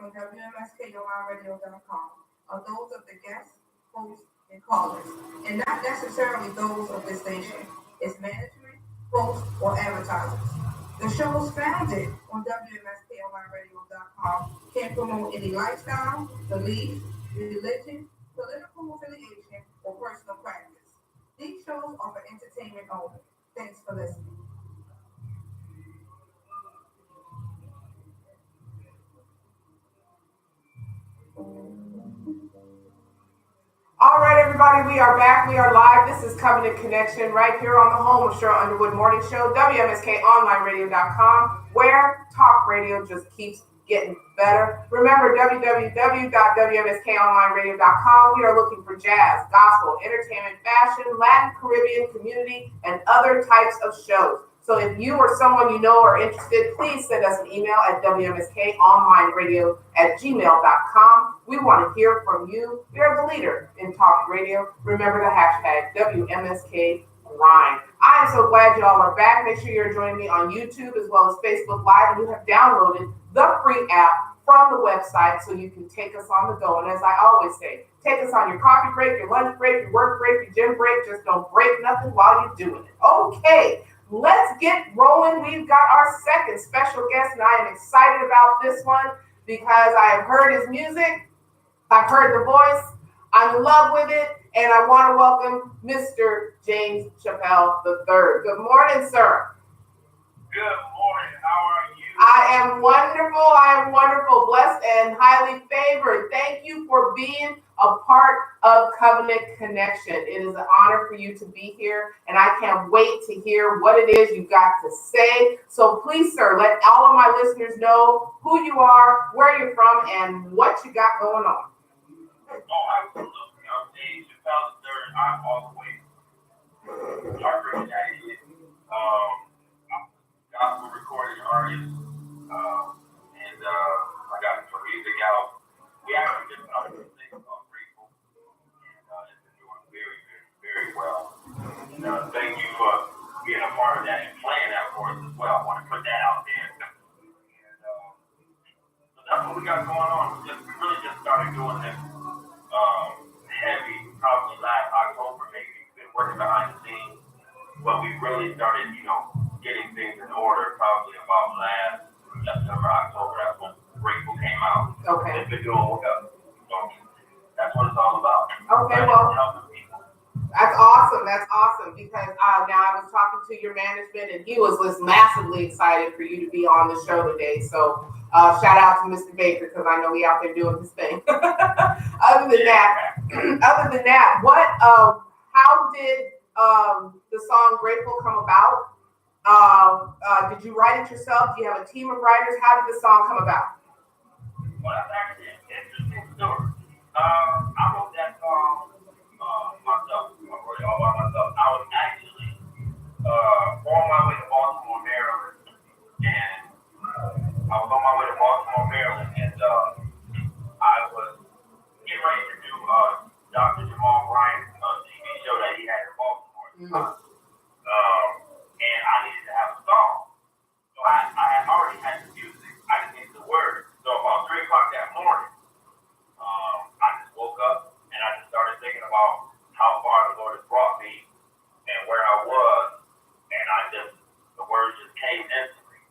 on WMSKOIRadio.com are those of the guests, hosts, and callers, and not necessarily those of the station, its management, hosts, or advertisers. The shows founded on WMSKOIRadio.com can't promote any lifestyle, belief, religion, political affiliation, or personal practice. These shows are for entertainment only. Thanks for listening. All right, everybody, we are back. We are live. This is Covenant Connection right here on the home of Cheryl Underwood Morning Show, WMSKOnlineRadio.com, where talk radio just keeps getting better. Remember, www.WMSKOnlineRadio.com. We are looking for jazz, gospel, entertainment, fashion, Latin, Caribbean, community, and other types of shows. So if you or someone you know are interested, please send us an email at WMSKOnlineRadio@gmail.com. We want to hear from you. We are the leader in talk radio. Remember the hashtag WMSKGrind. I am so glad y'all are back. Make sure you're joining me on YouTube as well as Facebook Live, and you have downloaded the free app from the website so you can take us on the go. And as I always say, take us on your coffee break, your lunch break, your work break, your gym break. Just don't break nothing while you're doing it. Okay. Let's get rolling. We've got our second special guest, and I am excited about this one because I have heard his music, I've heard the voice, I'm in love with it, and I want to welcome Mr. James Chappel III. Good morning, sir. Good morning. How are you? I am wonderful, blessed, and highly favored. Thank you for being a part of Covenant Connection. It is an honor for you to be here, and I can't wait to hear what it is you got to say. So please, sir, let all of my listeners know who you are, where you're from, and what you got going on. Oh, absolutely. I'm James Chappel III. I'm all the way Harvard, I'm a gospel recording artist, and I got some music out. We actually just put out this thing called Grateful, and it's been doing very, very, very well. And thank you for being a part of that and playing that for us as well. I want to put that out there. And so that's what we got going on. We really just started doing this heavy, probably last October, maybe. We've been working behind the scenes, but we really started, getting things in order probably about last September, October. That's when Grateful came out. Okay. It's been doing well. So that's what it's all about. Okay, well, helping people. That's awesome because now I was talking to your management and he was just massively excited for you to be on the show today. So shout out to Mr. Baker because I know he out there doing his thing. Other than that, what? How did the song "Grateful" come about? Did you write it yourself? Do you have a team of writers? How did the song come about? Well, that's actually an interesting story. I wrote that song myself. I wrote it all by myself. I was actually on my way to Baltimore, Maryland, and I was getting ready to do Dr. Jamal Bryant's TV show that he had in Baltimore. And I needed to have a song. So I had already had the music. I just needed the words. So about 3 o'clock that morning, I just woke up and I just started thinking about how far the Lord has brought me and where I was. And the words just came instantly.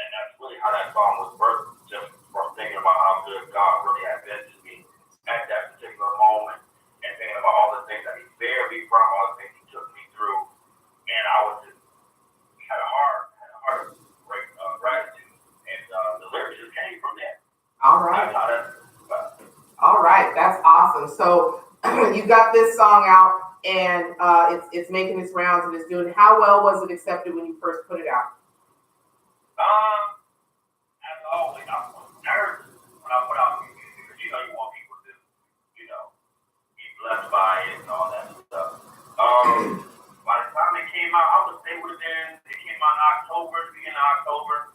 And that's really how that song was birthed, just from thinking about how good God really had been to me at that particular moment and thinking about all the things that he spared me from, all the things he took me through. And I was just had a heart of great gratitude. And the lyrics just came from there. All right, that's awesome. So you got this song out and it's making its rounds and it's doing. How well was it accepted when you first put it out? As always, I was nervous when I put out music because you want people to, be blessed by it and all that stuff. By the time it came out, it came out in October, beginning of October.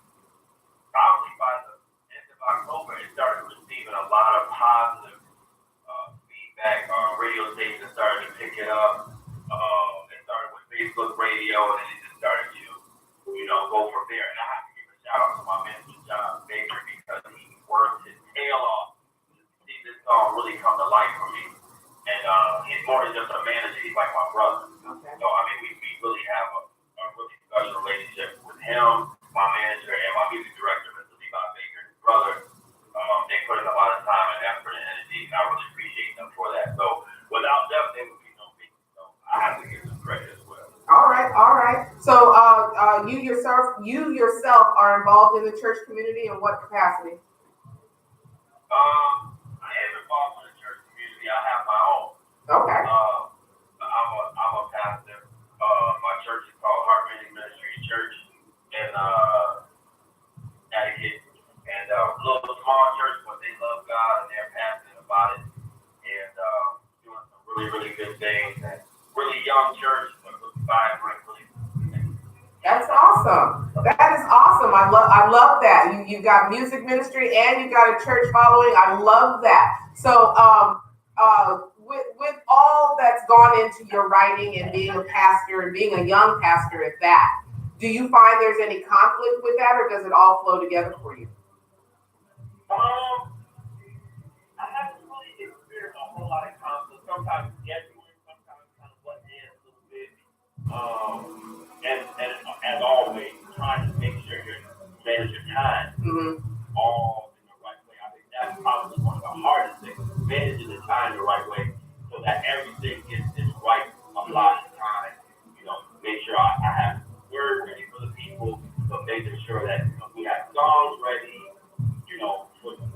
Probably by the end of October, it started receiving a lot of positive feedback. Radio stations started to pick it up. It started with Facebook radio, and then it just started to, go from there. And I have to give a shout out to my mentor, John Baker, because he worked his tail off right for me. And he's more than just a manager, he's like my brother. Okay. So, I mean, we really have a really special relationship with him, my manager, and my music director, Mr. Levi Baker, his brother. They put in a lot of time and effort and energy, and I really appreciate them for that. So, without them, there would be no me. So, I have to give them credit as well. All right, all right. So, you yourself are involved in the church community in what capacity? I am involved in the church community. I have my own. Okay. I'm a pastor. My church is called Heart Ministry Church in Connecticut, and a little small church, but they love God and they're passionate about it, and doing some really good things. And really young church, but really vibrant, really. That's awesome. That is awesome. I love that. You got music ministry and you got a church following. I love that. So with all that's gone into your writing and being a pastor and being a young pastor at that, do you find there's any conflict with that, or does it all flow together for you? I haven't really experienced a whole lot of conflict. Sometimes genuine, sometimes kind of what is a little bit. And as always, trying to make sure you manage your time all in the right way. I think that's probably one of the hardest things, managing the time the right way so that everything is right, allotted time. Make sure I have words ready for the people, so making sure that we have songs ready,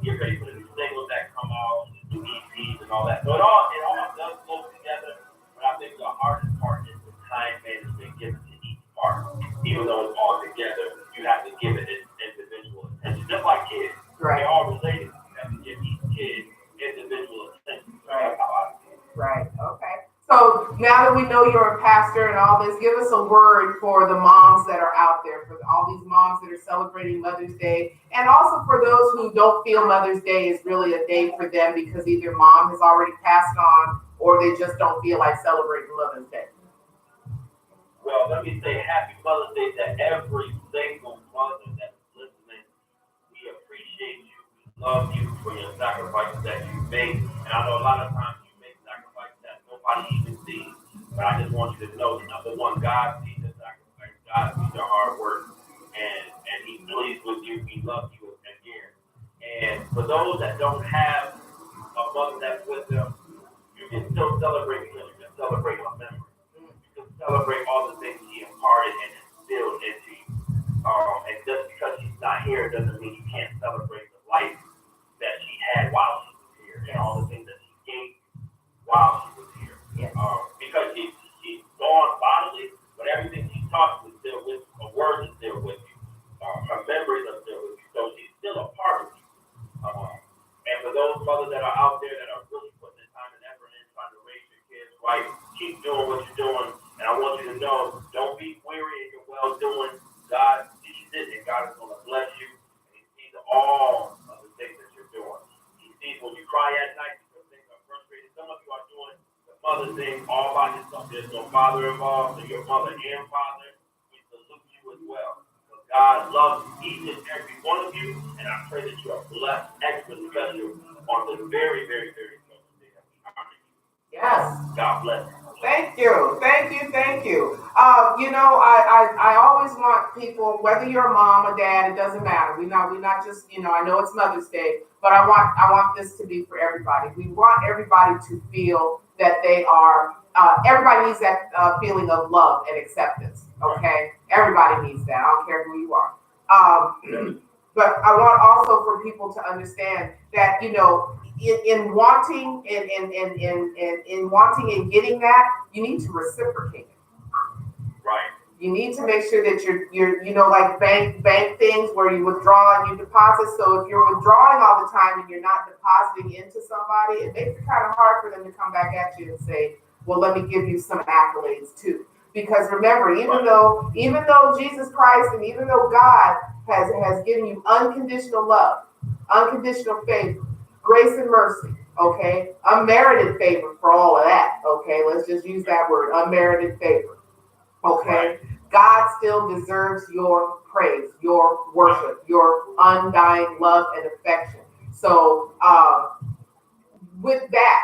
get ready for the new singles that come out, the new EPs and all that. So it all does go together, but I think the hardest part is the time management given to each part. Even though it's all together, you have to give it its individual attention. Just like kids. Right. They're all related. You have to give each kid individual attention. So that's how I see it. Right. Okay. So now that we know you're a pastor and all this, give us a word for the moms that are out there, for all these moms that are celebrating Mother's Day, and also for those who don't feel Mother's Day is really a day for them because either mom has already passed on or they just don't feel like celebrating Mother's Day. Well, let me say happy Mother's Day to every single mother that's listening. We appreciate you. We love you for your sacrifices that you make. And I know a lot of times you make sacrifices that nobody even sees. But I just want you to know that number one, God sees the sacrifice. God sees your hard work. And He's pleased with you. We love you again. And for those that don't have a mother that's with them, you can still celebrate because you can celebrate her memory. Celebrate all the things she imparted and instilled into you. And just because she's not here doesn't mean you can't celebrate the life that she had while she was here and all the things that she gave while she was here. Yes. Because she's gone bodily, but everything she taught is still with you. Her words are still with you. Her memories are still with you. So she's still a part of you. And for those mothers that are out there that are really putting the time and effort in trying to raise your kids right, keep doing what you're doing. And I want you to know, don't be weary in your well-doing. God sees it, and God is going to bless you. And He sees all of the things that you're doing. He sees when you cry at night because things are frustrated. Some of you are doing the mother thing all by yourself. There's no father involved, so your mother and father, we salute you as well. Because God loves each and every one of you, and I pray that you are blessed, extra special, on the very, very, very special day that we honor you. Yes. God bless you. Thank you. I always want people, whether you're a mom or dad, it doesn't matter. We're not just, I know it's Mother's Day, but I want this to be for everybody. We want everybody to feel that they are, everybody needs that feeling of love and acceptance. Okay. Everybody needs that. I don't care who you are. But I want also for people to understand that, in wanting in wanting and getting that, you need to reciprocate it. Right. You need to make sure that you're like bank things where you withdraw and you deposit. So if you're withdrawing all the time and you're not depositing into somebody, it makes it kind of hard for them to come back at you and say, well, let me give you some accolades too. Because remember, even though Jesus Christ and even though God has given you unconditional love, unconditional favor, grace and mercy, okay, unmerited favor for all of that, okay, let's just use that word, unmerited favor, okay, God still deserves your praise, your worship, your undying love and affection. So with that,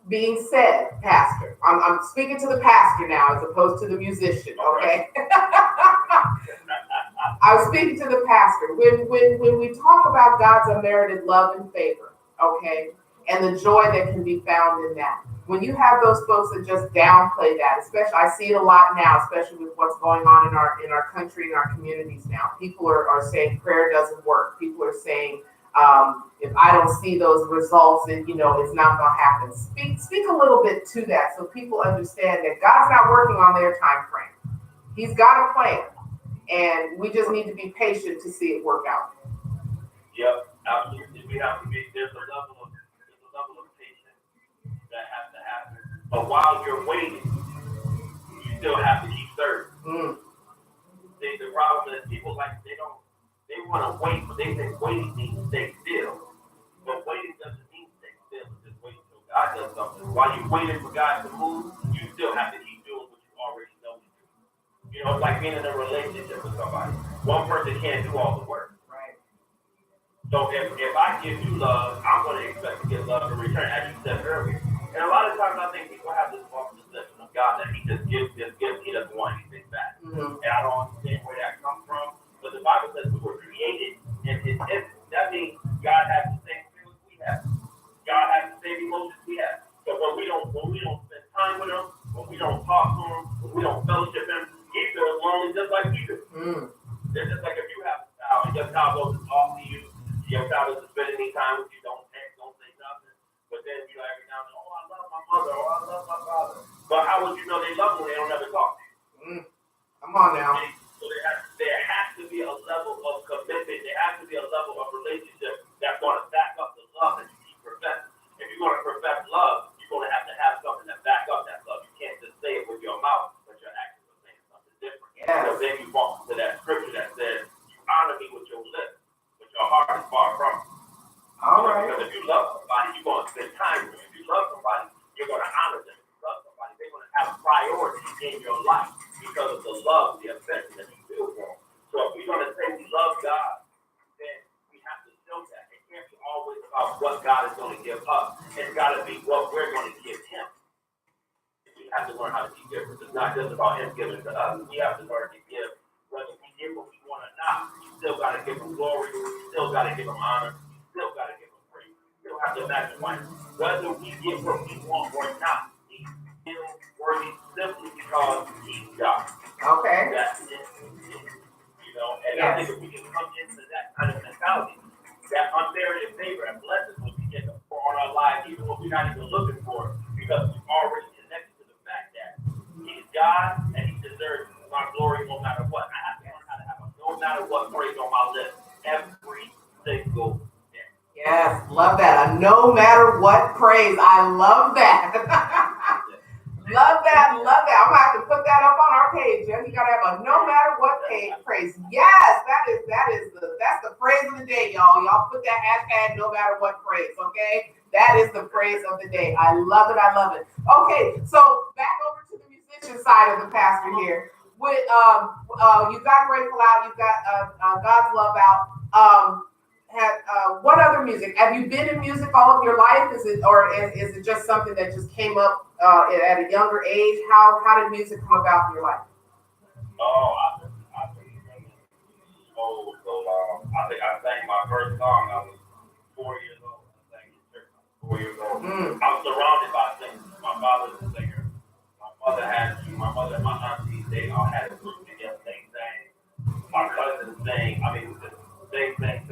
being said, pastor, I'm speaking to the pastor now as opposed to the musician, okay? I was speaking to the pastor. When we talk about God's unmerited love and favor, okay, and the joy that can be found in that, when you have those folks that just downplay that, especially I see it a lot now, especially with what's going on in our country, in our communities now. People are saying prayer doesn't work. People are saying if I don't see those results, then it's not going to happen. Speak a little bit to that so people understand that God's not working on their time frame. He's got a plan, and we just need to be patient to see it work out. Yep, absolutely. We have to be. There's a level of patience that has to happen. But while you're waiting, you still have to keep serving. The problem is people they want to wait, but they think waiting means stay still. But waiting doesn't mean stay still. It's just waiting until God does something. While you're waiting for God to move, you still have to keep doing what you already know to do. It's like being in a relationship with somebody. One person can't do all the work. Right. So if I give you love, I'm going to expect to get love in return, as you said earlier. And a lot of times I think people have this false perception of God that he just gives, he doesn't want anything back. And I don't understand where that comes from. But the Bible says we were created in his image. That means God has the same feelings we have. God has the same emotions we have. So when we don't spend time with him, when we don't talk to him, when we don't fellowship him, he feels lonely just like we do. It's just like if you have a child and your child doesn't talk to you, your child doesn't spend any time with you, don't text, don't say nothing. But then you every now and then, I love my mother, or I love my father. But how would you know they love you when they don't ever talk to you? Come on now. So there has to be a level of commitment. There has to be a level of relationship that's going to back up the love that you keep professing. If you're going to profess love, you're going to have something that back up that love. You can't just say it with your mouth, but your actions are saying something different. Yes. So then you walk into that scripture that says, you honor me with your lips, but your heart is far from me. All right. Because if you love somebody, you're going to spend time with them. If you love somebody, you're going to honor them. If you love somebody, they're going to have priority in your life because of the love, the affection that you feel for them. So if we're going to say we love God, then we have to show that. It can't be always about what God is going to give us. It's got to be what we're going to give him. We have to learn how to be different. It's not just about him giving to us. We have to learn to give. Whether we give what we want or not, you still got to give him glory. You still got to give him honor. You still got to give him praise. You still have to magnify him. Whether we get what we want or not, he's still worthy simply because he's God. Okay. That's it. And I think if we can come into that kind of mentality, that unmerited favor and blessings will begin to pour on our lives, even when we're not even looking for it, because we've already connected to the fact that he's God and he deserves my glory no matter what. I have to learn how to have a no matter what praise on my lips every single day. Yes, love that. A no matter what praise. I love that. Love that. I'm gonna have to put that up on our page. You gotta have a no matter what praise. Yes, that's the phrase of the day, y'all. Y'all put that hashtag no matter what praise, okay? That is the phrase of the day. I love it. Okay, so back over to the musician side of the pastor here. With you've got Grateful Out, you've got God's Love Out. What other music? Have you been in music all of your life? Is it just something that just came up at a younger age? How did music come about in your life? Oh, I've been singing so long. I think I sang my first song. I was 4 years old. I sang in church. I was 4 years old. I was surrounded by singers. My father's a singer. My mother and my auntie, they all had a group together. They sang. My cousins sang. I mean, they sang.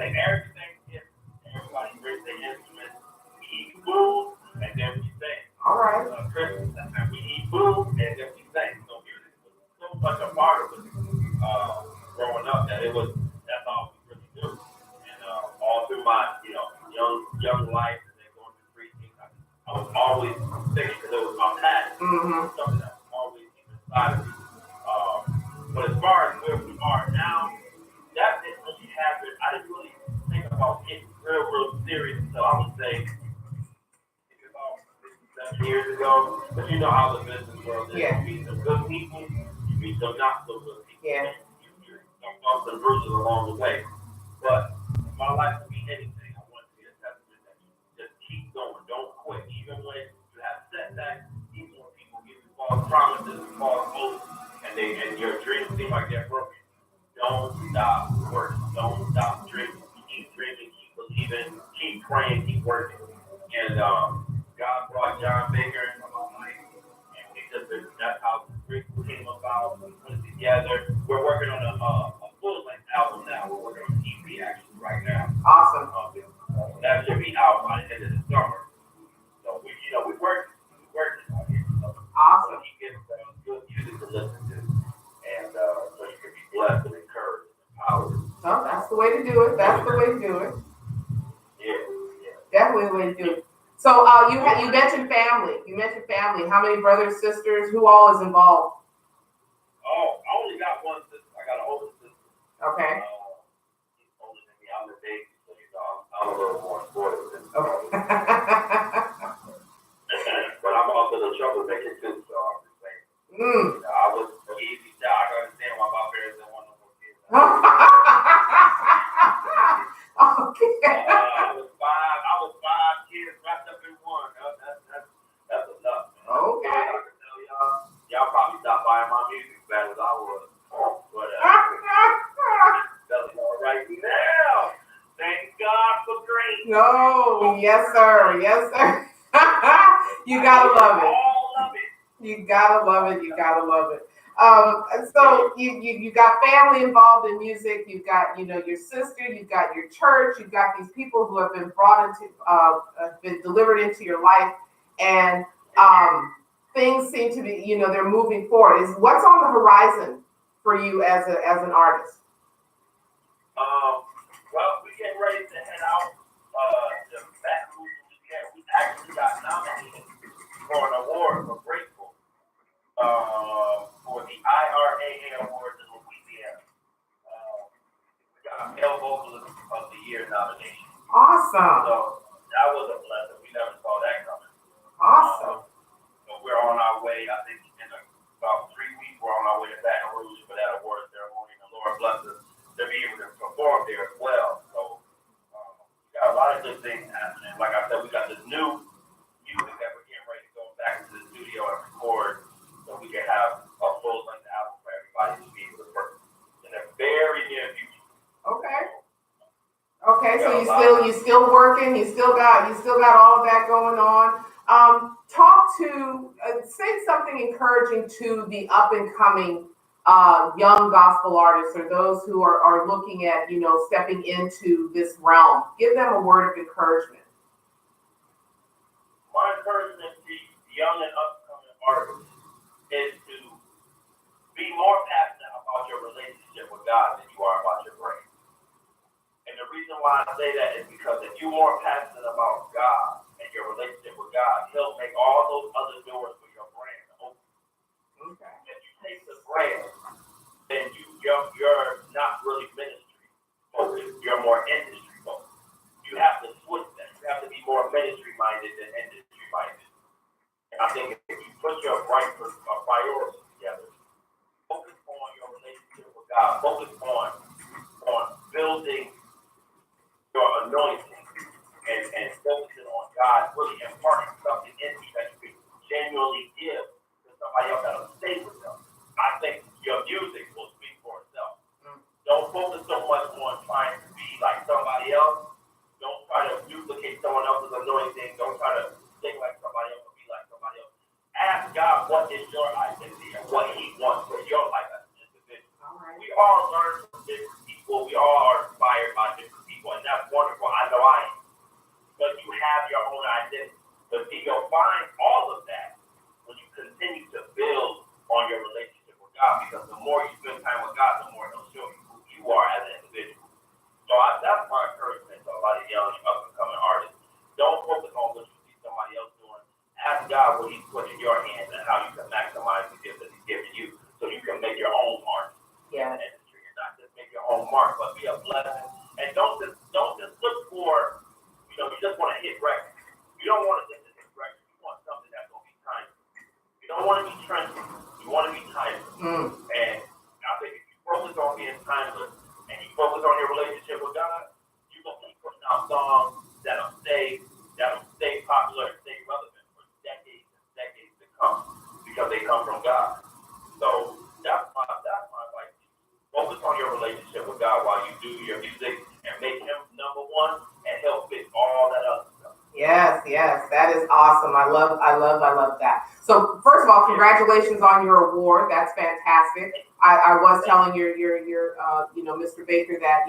Everybody brings their instruments. We eat food, and then we sing. All right. Christmas, and we eat food, and then we sing. So music was so much a part of it growing up that that's all we really do. And all through my young life, and then going through preaching, I was always singing because it was my passion. Something that was always inside of me. But as far as where we are now, that didn't really happen. I didn't really think about getting real serious until I would say about 7 years ago. But you know how the business world is. Yeah. You meet some good people, you meet some not so good people. Yeah. You some bumps and bruises along the way. But my life would be anything. I want to be a testament that you just keep going. Don't quit. Even when you have false promises, false hopes, and your dreams seem like they're broken. Don't stop working. Don't stop dreaming. Keep dreaming, keep believing, keep praying, keep working. And God brought John Baker into my life. And that's how the group came about. We put it together. We're working on a full-length album now. We're working on EP actually right now. Awesome. That should be out by the end of the summer. So we work out here. So Awesome. he gets good music to listen to, and so you can be blessed and encouraged and empowered. No, that's the way to do it. That's the way to do it. Yeah. Definitely the way to do it. So you mentioned family. You mentioned family. How many brothers, sisters? Who all is involved? Oh, I only got one sister. I got an older sister. Okay. She's older than me. I'm the baby, so I'm a little more spoiled than Okay. But I'm also the troublemaker too, so I'm just saying. I was easy. I can understand why my parents didn't want no more kids. Okay. I was five kids wrapped up in one. That's enough. Man. Okay. I can tell y'all probably stopped buying my music as bad as I was. But that's all right now. Thank God for grace. No, yes sir. Yes sir. You gotta love it. You gotta love it. You gotta love it. So you got family involved in music. You've got your sister. You've got your church. You've got these people who have been brought into, been delivered into your life, and things seem to be they're moving forward. Is what's on the horizon for you as an artist? Well, we're getting ready to head out to Mack. We actually got nominated for an award for Grateful for the IRAA Awards in Louisiana. We got a Male Vocalist of the Year nomination. Awesome. So that was a blessing. We never saw that coming. Awesome. So we're on our way. I think in about 3 weeks, we're on our way to Baton Rouge for that award ceremony. And the Lord bless us to be able to perform there as well. So we got a lot of good things happening. Like I said, we got this new music that we're getting ready to go back into the studio and record, so we can have a full-length album for everybody to be able to work in the very near future. Okay. Okay, so you still working, you still got all of that going on. Say something encouraging to the up and coming young gospel artists, or those who are looking at stepping into this realm. Give them a word of encouragement. My encouragement to young and upcoming artists is to be more passionate about your relationship with God than you are about your brand. And the reason why I say that is because if you're more passionate about God and your relationship with God, He'll make all those other doors for your brand open. Okay. If you take the brand, then you're not really ministry focused. You're more industry focused. You have to switch that. You have to be more ministry minded than industry minded. And I think if you put your priorities together, focus on your relationship with God, focus on building your anointing and focusing on God, really imparting something into you that you can genuinely give to somebody else that'll stay with them. I think your music will speak for itself. Don't focus so much on trying to be like somebody else. Don't try to duplicate someone else's anointing. Don't try to think like somebody else or be like somebody else. Ask God what is your identity and what He wants for your life as an individual. Right. We all learn from different people. We all are inspired by different people, and that's wonderful. I know I am. But you have your own identity. But see, you'll find all of that when you continue to build on your relationship with God, because the more you spend time with God, the more He'll show you who you are as an individual. So that's my encouragement to a lot of young up-and-coming artists. Don't focus on what you see somebody else doing. Ask God what He's put in your hands and how you can maximize the gift that He's given you, so you can make your own mark in the industry, and not just make your own mark, but be a blessing. And don't just look for, you just want to hit records. You don't want to just hit records. You want something that's going to be timeless. You don't want to be trendy. You want to be timeless. And I think if you focus on being timeless and you focus on your relationship with God, you're going to keep putting out songs that'll stay popular and stay relevant for decades and decades to come, because they come from God. So that's my advice. Focus on your relationship with God while you do your music and make Him number one and help fix all that other stuff. Yes, that is awesome. I love that. So first of all, congratulations on your award. That's fantastic. I was telling your Mr. Baker that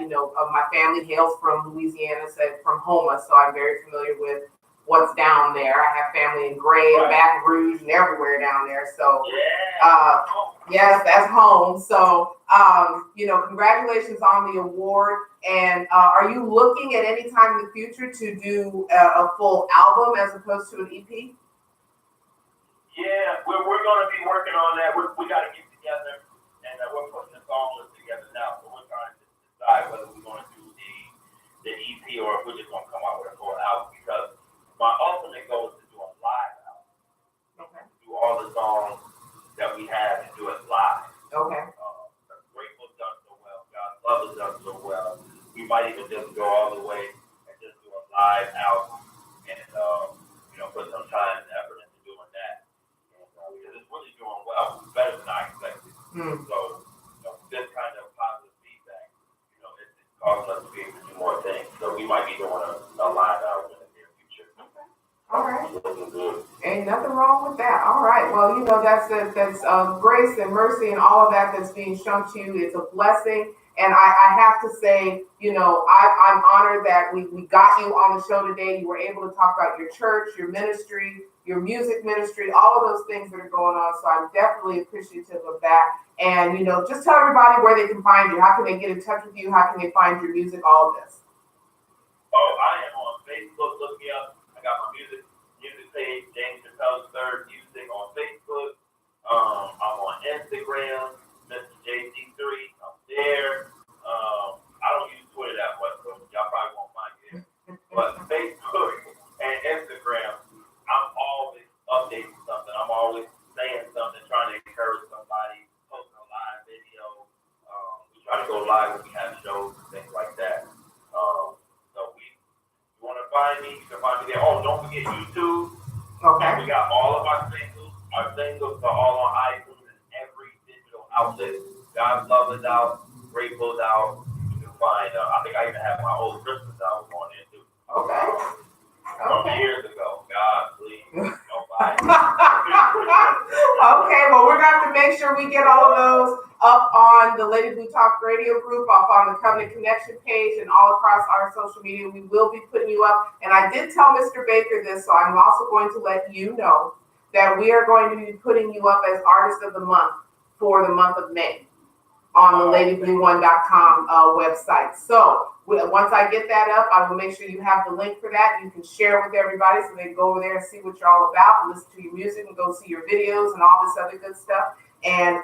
my family hails from Louisiana, said from Houma, so I'm very familiar with what's down there. I have family in Gray and Baton Rouge and everywhere down there. So yes, that's home. So congratulations on the award. And are you looking at any time in the future to do a full album as opposed to an EP? Yeah, we're going to be working on that. We got to get together, and we're putting the song list together now. So we're trying to decide whether we're going to do the EP or if we're just going to come out with a full album. Because my ultimate goal is to do a live album. Okay. Do all the songs that we have and do it live. Okay. Grateful done so well. God's love has done so well. We might even just go all the way and just do a live album and put some time and effort into doing that. And, because it's really doing well, better than I expected. So this kind of positive feedback, it's causing us to be able to do more things. So we might be doing a live album in the near future. All right. Looking good. Ain't nothing wrong with that. All right. Well, that's grace and mercy and all of that that's being shown to you. It's a blessing. And I have to say, I'm honored that we got you on the show today. You were able to talk about your church, your ministry, your music ministry, all of those things that are going on. So I'm definitely appreciative of that. And, just tell everybody where they can find you. How can they get in touch with you? How can they find your music, all of this? Oh, I am on Facebook. Look me up. I got my music page, James Chappel Third Music on Facebook. I'm on Instagram, Mr. JC3. I'm there. I don't use Twitter that much, so y'all probably won't find me there. But Facebook and Instagram, I'm always updating something. I'm always saying something, trying to encourage somebody, posting a live video. We try to go live when we have shows and things like that. So you want to find me, you can find me there. Oh, don't forget YouTube. Okay. We got all of our singles. Our singles are all on iTunes and every digital outlet. God's Love is out. Grateful is out. You can find, I think I even have my old Christmas album on there too. Okay. From years ago. God, please. Nobody. Okay, well, we're going to have to make sure we get all of those up on the Lady Blue Talk Radio group, up on the Covenant Connection page, and all across our social media. We will be putting you up. And I did tell Mr. Baker this, so I'm also going to let you know that we are going to be putting you up as Artist of the Month for the month of May on the LadyBlue1.com website. So once I get that up, I will make sure you have the link for that. You can share with everybody so they can go over there and see what you're all about and listen to your music and go see your videos and all this other good stuff. And,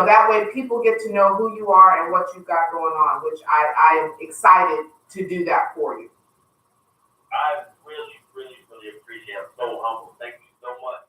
that way people get to know who you are and what you've got going on, which I am excited to do that for you. I really, really, really appreciate it. I'm so humble. Thank you so much.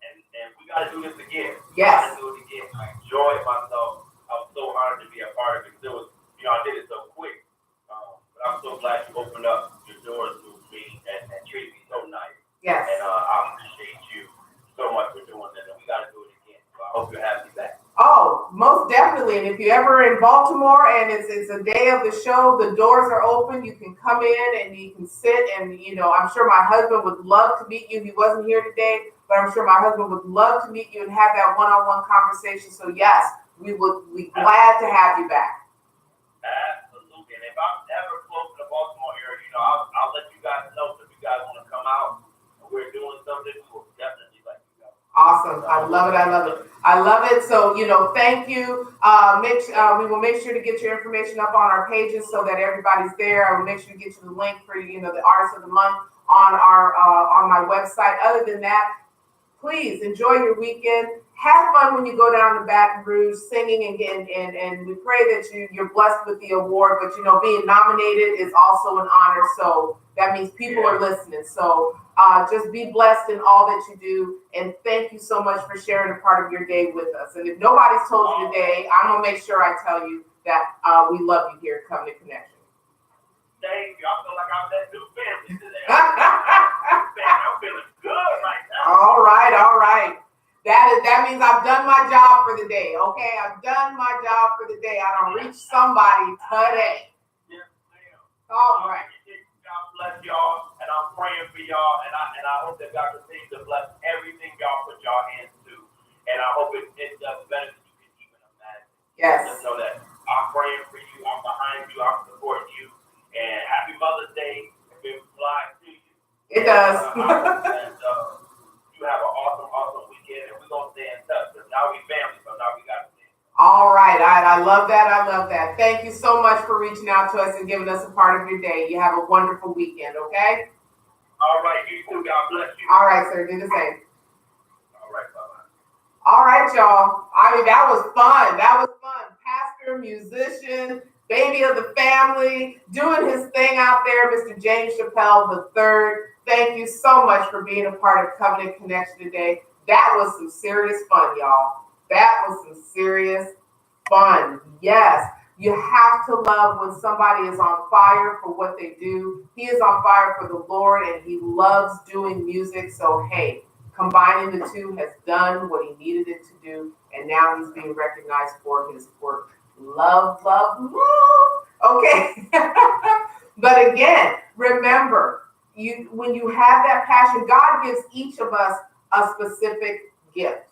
And we got to do this again. Yes. We got to do it again. I enjoyed myself. I was so honored to be a part of it. It was, I did it so quick. But I'm so glad you opened up your doors to me and treated me so nice. Yes. And I appreciate you so much for doing this. And we got to do it again. So I hope you have me back. Oh, most definitely. And if you're ever in Baltimore and it's a day of the show, the doors are open. You can come in and you can sit and, I'm sure my husband would love to meet you. He wasn't here today, but I'm sure my husband would love to meet you and have that one-on-one conversation. So yes, we would be glad to have you back. Absolutely. And if I'm ever close to the Baltimore area, I'll let you guys know if you guys want to come out and we're doing something, we will definitely let you know. Awesome. I love it. So, thank you. We will make sure to get your information up on our pages so that everybody's there. I will make sure to get you the link for, the Artist of the Month on on my website. Other than that, please enjoy your weekend. Have fun when you go down to Baton Rouge singing and we pray that you're blessed with the award. But, being nominated is also an honor. So that means people are listening. So just be blessed in all that you do. And thank you so much for sharing a part of your day with us. And if nobody's told you today, I'm going to make sure I tell you that we love you here at Covenant Connection. Thank you. I feel like I'm that new family today. I'm feeling good right now. All right. That means I've done my job for the day. Okay, I've done my job for the day. I don't reach somebody today. Yes, ma'am. All right. God bless y'all, and I'm praying for y'all, and I hope that God continues to bless everything y'all put y'all hands to, and I hope it does better than you can even imagine. Yes. Just know that I'm praying for you, I'm behind you, I'm supporting you, and happy Mother's Day. If it flies to you. It does. I hope that you have an awesome weekend, and we're gonna stay in touch. Because now we family, so now we got to stay. All right. I love that. I love that. Thank you so much for reaching out to us and giving us a part of your day. You have a wonderful weekend, okay? All right, you too. God bless you. All right, sir. Do the same. All right, bye-bye. All right, y'all. I mean, that was fun. That was fun. Pastor, musician, baby of the family, doing his thing out there, Mr. James Chappel III. Thank you so much for being a part of Covenant Connection today. That was some serious fun, y'all. That was some serious fun. Yes, you have to love when somebody is on fire for what they do. He is on fire for the Lord and he loves doing music. So, hey, combining the two has done what he needed it to do. And now he's being recognized for his work. Love, love, love. Okay. But again, remember, when you have that passion, God gives each of us a specific gift.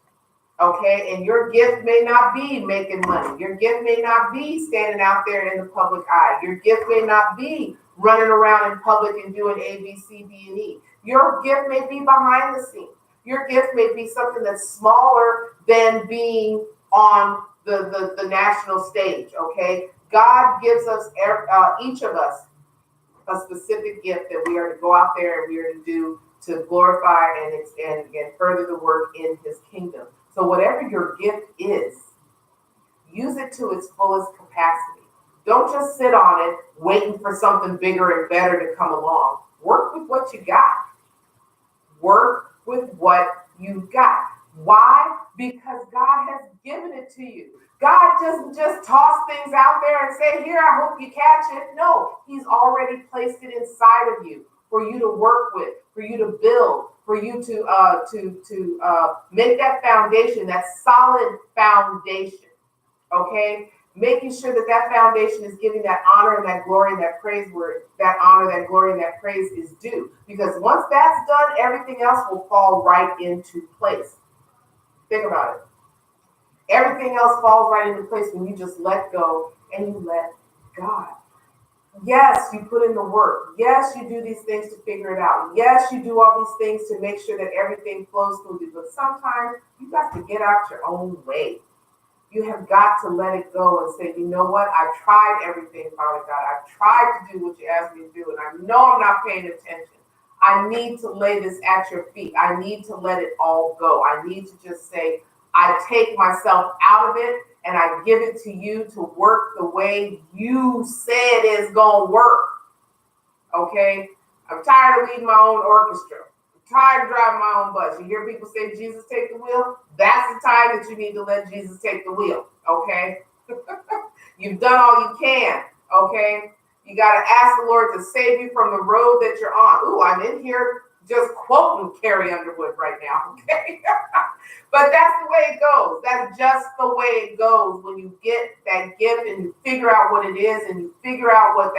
Okay, and your gift may not be making money. Your gift may not be standing out there in the public eye. Your gift may not be running around in public and doing A, B, C, D, and E. Your gift may be behind the scenes. Your gift may be something that's smaller than being on the national stage. Okay, God gives us each of us a specific gift that we are to go out there and we are to do to glorify and further the work in his kingdom. So whatever your gift is, use it to its fullest capacity. Don't just sit on it waiting for something bigger and better to come along. Work with what you got. Work with what you got. Why? Because God has given it to you. God doesn't just toss things out there and say, here, I hope you catch it. No, he's already placed it inside of you for you to work with, for you to build, for you to make that foundation, that solid foundation, okay? Making sure that that foundation is giving that honor and that glory and that praise where that honor, that glory, and that praise is due. Because once that's done, everything else will fall right into place. Think about it. Everything else falls right into place when you just let go and you let God. Yes, you put in the work. Yes, you do these things to figure it out. Yes, you do all these things to make sure that everything flows smoothly. But sometimes you got to get out your own way. You have got to let it go and say, you know what? I've tried everything, Father God. I've tried to do what you asked me to do, and I know I'm not paying attention. I need to lay this at your feet. I need to let it all go. I need to just say, I take myself out of it and I give it to you to work the way you said it's going to work. Okay? I'm tired of leading my own orchestra. I'm tired of driving my own bus. You hear people say, Jesus, take the wheel? That's the time that you need to let Jesus take the wheel. Okay? You've done all you can. Okay? You got to ask the Lord to save you from the road that you're on. Ooh, I'm in here just quoting Carrie Underwood right now. Okay? But that's the way it goes. That's just the way it goes when you get that gift and you figure out what it is and you figure out what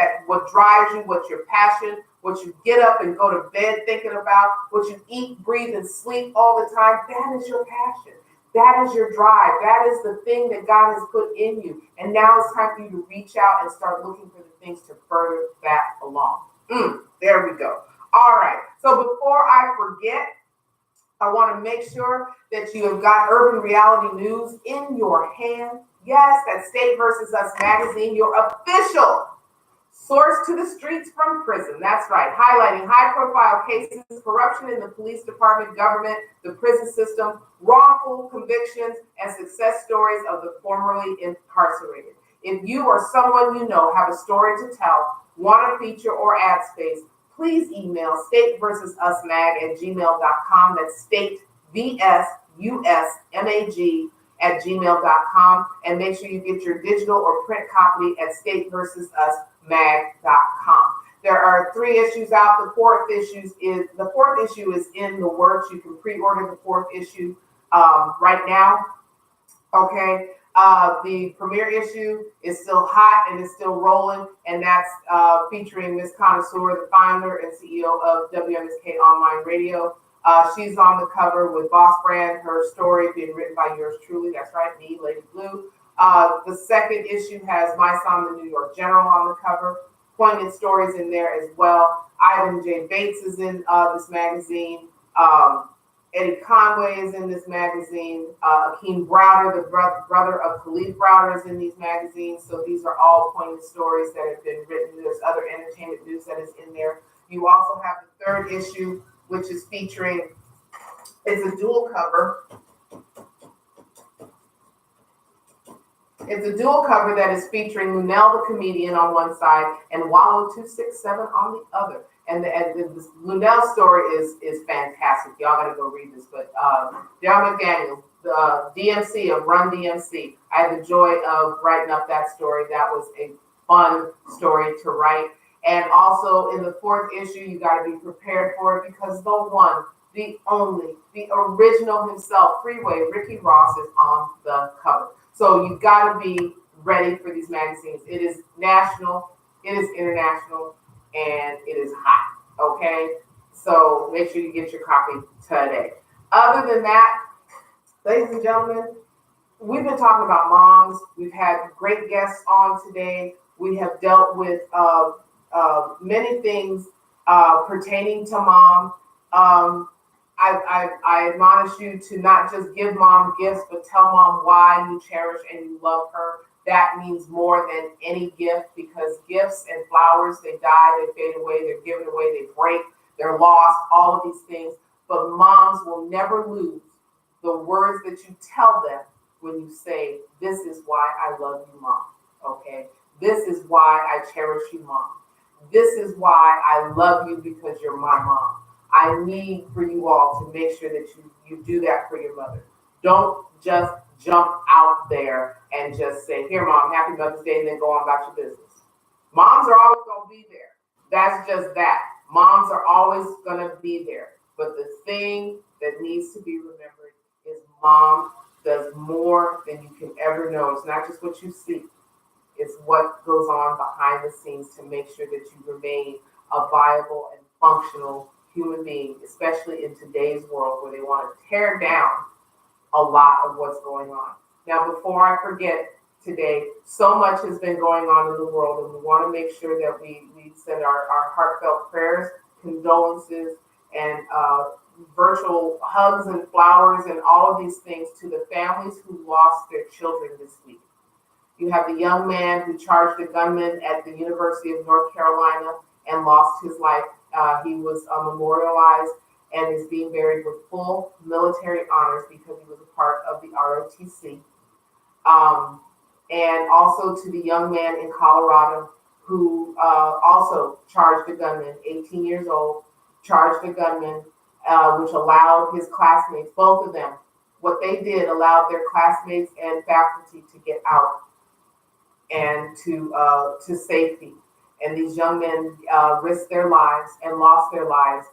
drives you, what's your passion, what you get up and go to bed thinking about, what you eat, breathe, and sleep all the time. That is your passion. That is your drive. That is the thing that God has put in you. And now it's time for you to reach out and start looking for the things to further that along. There we go. All right. So before I forget, I want to make sure that you have got Urban Reality News in your hand. Yes, that State versus Us magazine, your official source to the streets from prison. That's right. Highlighting high-profile cases, corruption in the police department, government, the prison system, wrongful convictions, and success stories of the formerly incarcerated. If you or someone you know have a story to tell, want a feature or ad space, please email stateversususmag@gmail.com. That's stateversusmag@gmail.com. And make sure you get your digital or print copy at stateversususmag.com. There are 3 issues out. The fourth issue is in the works. You can pre-order the 4th issue right now. Okay. The premiere issue is still hot and is still rolling, and that's featuring Miss Connoisseur, the founder and CEO of WMSK Online Radio. She's on the cover with Boss Brand, her story being written by yours truly. That's right, me, Lady Blue. The second issue has my son, the New York General, on the cover. Poignant stories in there as well. Ivan J. Bates is in this magazine. Eddie Conway is in this magazine. Akeem Browder, the brother of Khalid Browder, is in these magazines. So these are all poignant stories that have been written. There's other entertainment news that is in there. You also have the third issue, which is featuring, it's a dual cover. It's a dual cover that is featuring Lunel the comedian on one side and Wallow 267 on the other. And the Lunel story is fantastic. Y'all gotta go read this. But Darryl McDaniel, the DMC of Run DMC, I had the joy of writing up that story. That was a fun story to write. And also in the fourth issue, you gotta be prepared for it because the one, the only, the original himself, Freeway, Ricky Ross, is on the cover. So you gotta be ready for these magazines. It is national, it is international, and it is hot, okay? So make sure you get your copy today. Other than that, ladies and gentlemen, we've been talking about moms. We've had great guests on today. We have dealt with many things pertaining to mom. I admonish you to not just give mom gifts, but tell mom why you cherish and you love her. That means more than any gift because gifts and flowers, they die, they fade away, they're given away, they break, they're lost, all of these things. But moms will never lose the words that you tell them when you say, this is why I love you, mom, okay? This is why I cherish you, mom. This is why I love you because you're my mom. I need for you all to make sure that you do that for your mother. Don't just jump out there and just say, here, mom, happy Mother's Day, and then go on about your business. Moms are always going to be there. That's just that. Moms are always going to be there. But the thing that needs to be remembered is mom does more than you can ever know. It's not just what you see. It's what goes on behind the scenes to make sure that you remain a viable and functional human being, especially in today's world where they want to tear down a lot of what's going on. Now, before I forget today, so much has been going on in the world, and we want to make sure that we send our heartfelt prayers, condolences, and virtual hugs and flowers and all of these things to the families who lost their children this week. You have the young man who charged a gunman at the University of North Carolina and lost his life. He was memorialized and is being buried with full military honors because he was a part of the ROTC. And also to the young man in Colorado who also charged a gunman, 18 years old, charged a gunman, which allowed his classmates, both of them, what they did allowed their classmates and faculty to get out and to safety. And these young men risked their lives and lost their lives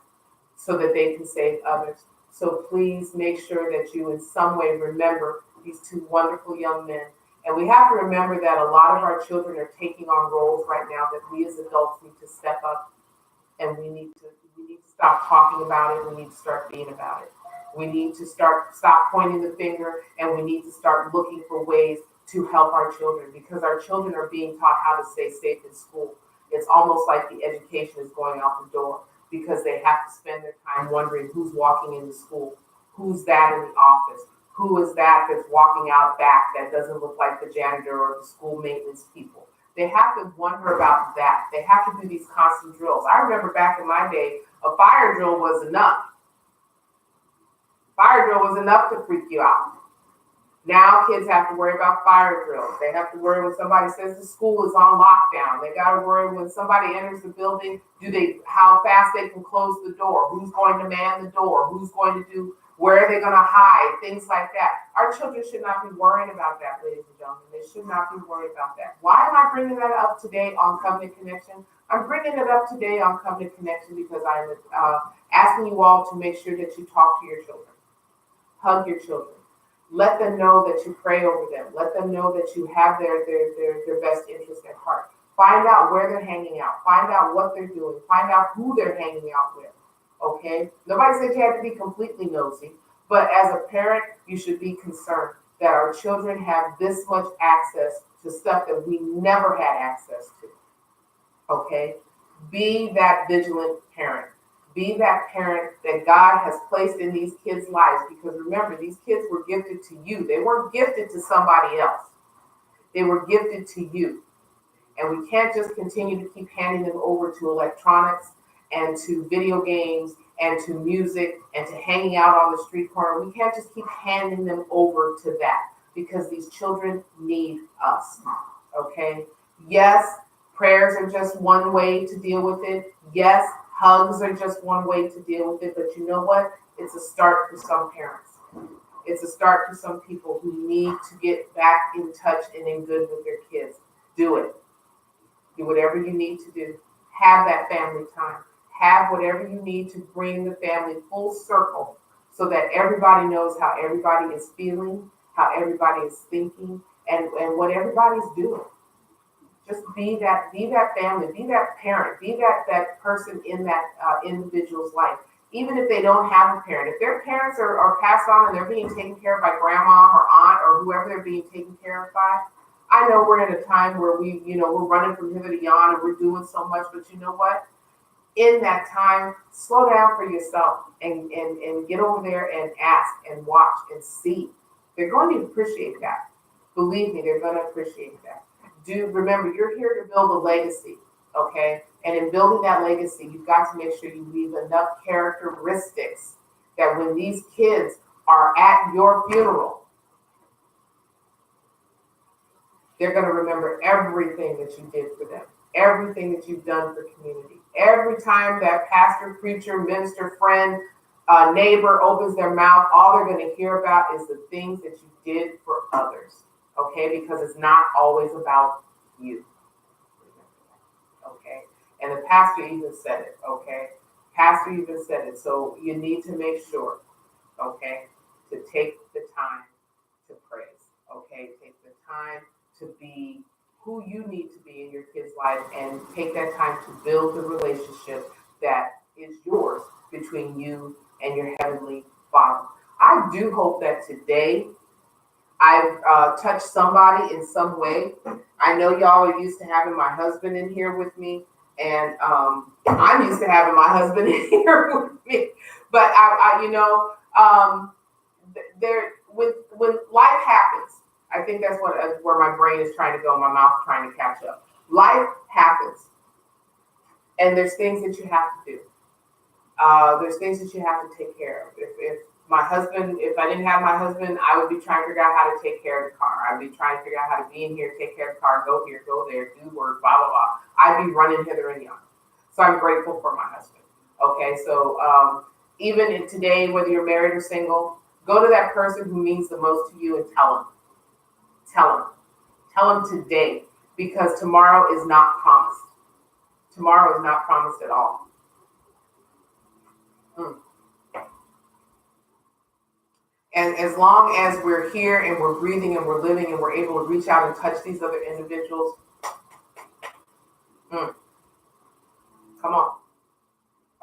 so that they can save others. So please make sure that you in some way remember these two wonderful young men. And we have to remember that a lot of our children are taking on roles right now that we as adults need to step up, and we need to stop talking about it. We need to start being about it. We need to stop pointing the finger, and we need to start looking for ways to help our children, because our children are being taught how to stay safe in school. It's almost like the education is going out the door because they have to spend their time wondering who's walking into school, who's that in the office, who is that that's walking out back that doesn't look like the janitor or the school maintenance people. They have to wonder about that. They have to do these constant drills. I remember back in my day, a fire drill was enough. Fire drill was enough to freak you out. Now kids have to worry about fire drills. They have to worry when somebody says the school is on lockdown. They got to worry when somebody enters the building, how fast they can close the door, who's going to man the door, who's going to do, where are they going to hide, things like that. Our children should not be worrying about that, ladies and gentlemen. They should not be worried about that. Why am I bringing that up today on Covenant Connection? I'm bringing it up today on Covenant Connection because I'm asking you all to make sure that you talk to your children. Hug your children. Let them know that you pray over them. Let them know that you have their best interest at heart. Find out where they're hanging out. Find out what they're doing. Find out who they're hanging out with. Okay? Nobody said you had to be completely nosy, but as a parent, you should be concerned that our children have this much access to stuff that we never had access to. Okay? Be that vigilant parent. Be that parent that God has placed in these kids' lives, because remember, these kids were gifted to you. They weren't gifted to somebody else. They were gifted to you. And we can't just continue to keep handing them over to electronics and to video games and to music and to hanging out on the street corner. We can't just keep handing them over to that, because these children need us. Okay? Yes, prayers are just one way to deal with it. Yes, hugs are just one way to deal with it. But you know what? It's a start for some parents. It's a start for some people who need to get back in touch and in good with their kids. Do it. Do whatever you need to do. Have that family time. Have whatever you need to bring the family full circle, so that everybody knows how everybody is feeling, how everybody is thinking, and what everybody's doing. Just be that family, be that parent, be that person in that individual's life. Even if they don't have a parent, if their parents are passed on and they're being taken care of by grandma or aunt or whoever they're being taken care of by, I know we're in a time where we're running from hither to yon and we're doing so much, but you know what? In that time, slow down for yourself and get over there and ask and watch and see. They're going to appreciate that. Believe me, they're going to appreciate that. Remember, you're here to build a legacy, okay? And in building that legacy, you've got to make sure you leave enough characteristics that when these kids are at your funeral, they're going to remember everything that you did for them, everything that you've done for community. Every time that pastor, preacher, minister, friend, neighbor opens their mouth, all they're going to hear about is the things that you did for others. Okay, because it's not always about you. Okay, and the pastor even said it. Okay, pastor even said it. So you need to make sure, okay, to take the time to praise. Okay, take the time to be who you need to be in your kid's life, and take that time to build the relationship that is yours between you and your heavenly Father. I do hope that today I've touched somebody in some way. I know y'all are used to having my husband in here with me, and I'm used to having my husband in here with me. But when life happens, I think that's where my brain is trying to go, my mouth trying to catch up. Life happens, and there's things that you have to do. There's things that you have to take care of. If I didn't have my husband, I would be trying to figure out how to take care of the car. I'd be trying to figure out how to be in here, take care of the car, go here, go there, do work, blah, blah, blah. I'd be running hither and yon. So I'm grateful for my husband. Okay, so even today, whether you're married or single, go to that person who means the most to you and tell him. Tell him today, because tomorrow is not promised. Tomorrow is not promised at all. And as long as we're here and we're breathing and we're living and we're able to reach out and touch these other individuals, come on,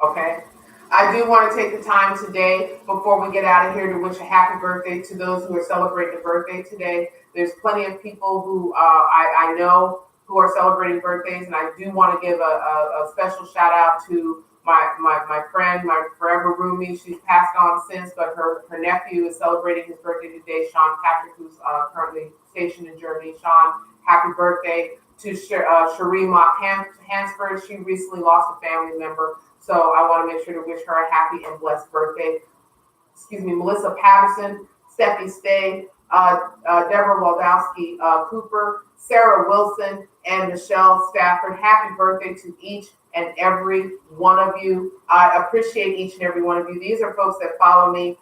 okay? I do want to take the time today, before we get out of here, to wish a happy birthday to those who are celebrating a birthday today. There's plenty of people who I know who are celebrating birthdays, and I do want to give a special shout out to my friend, my forever roomie. She's passed on since, but her nephew is celebrating his birthday today, Sean Patrick, who's currently stationed in Germany. Sean, happy birthday. To Cherie Mock Hansford, she recently lost a family member, so I want to make sure to wish her a happy and blessed birthday. Melissa Patterson, Steffi Stay, Deborah Waldowski Cooper, Sarah Wilson, and Michelle Stafford. Happy birthday to each and every one of you. I appreciate each and every one of you. These are folks that follow me.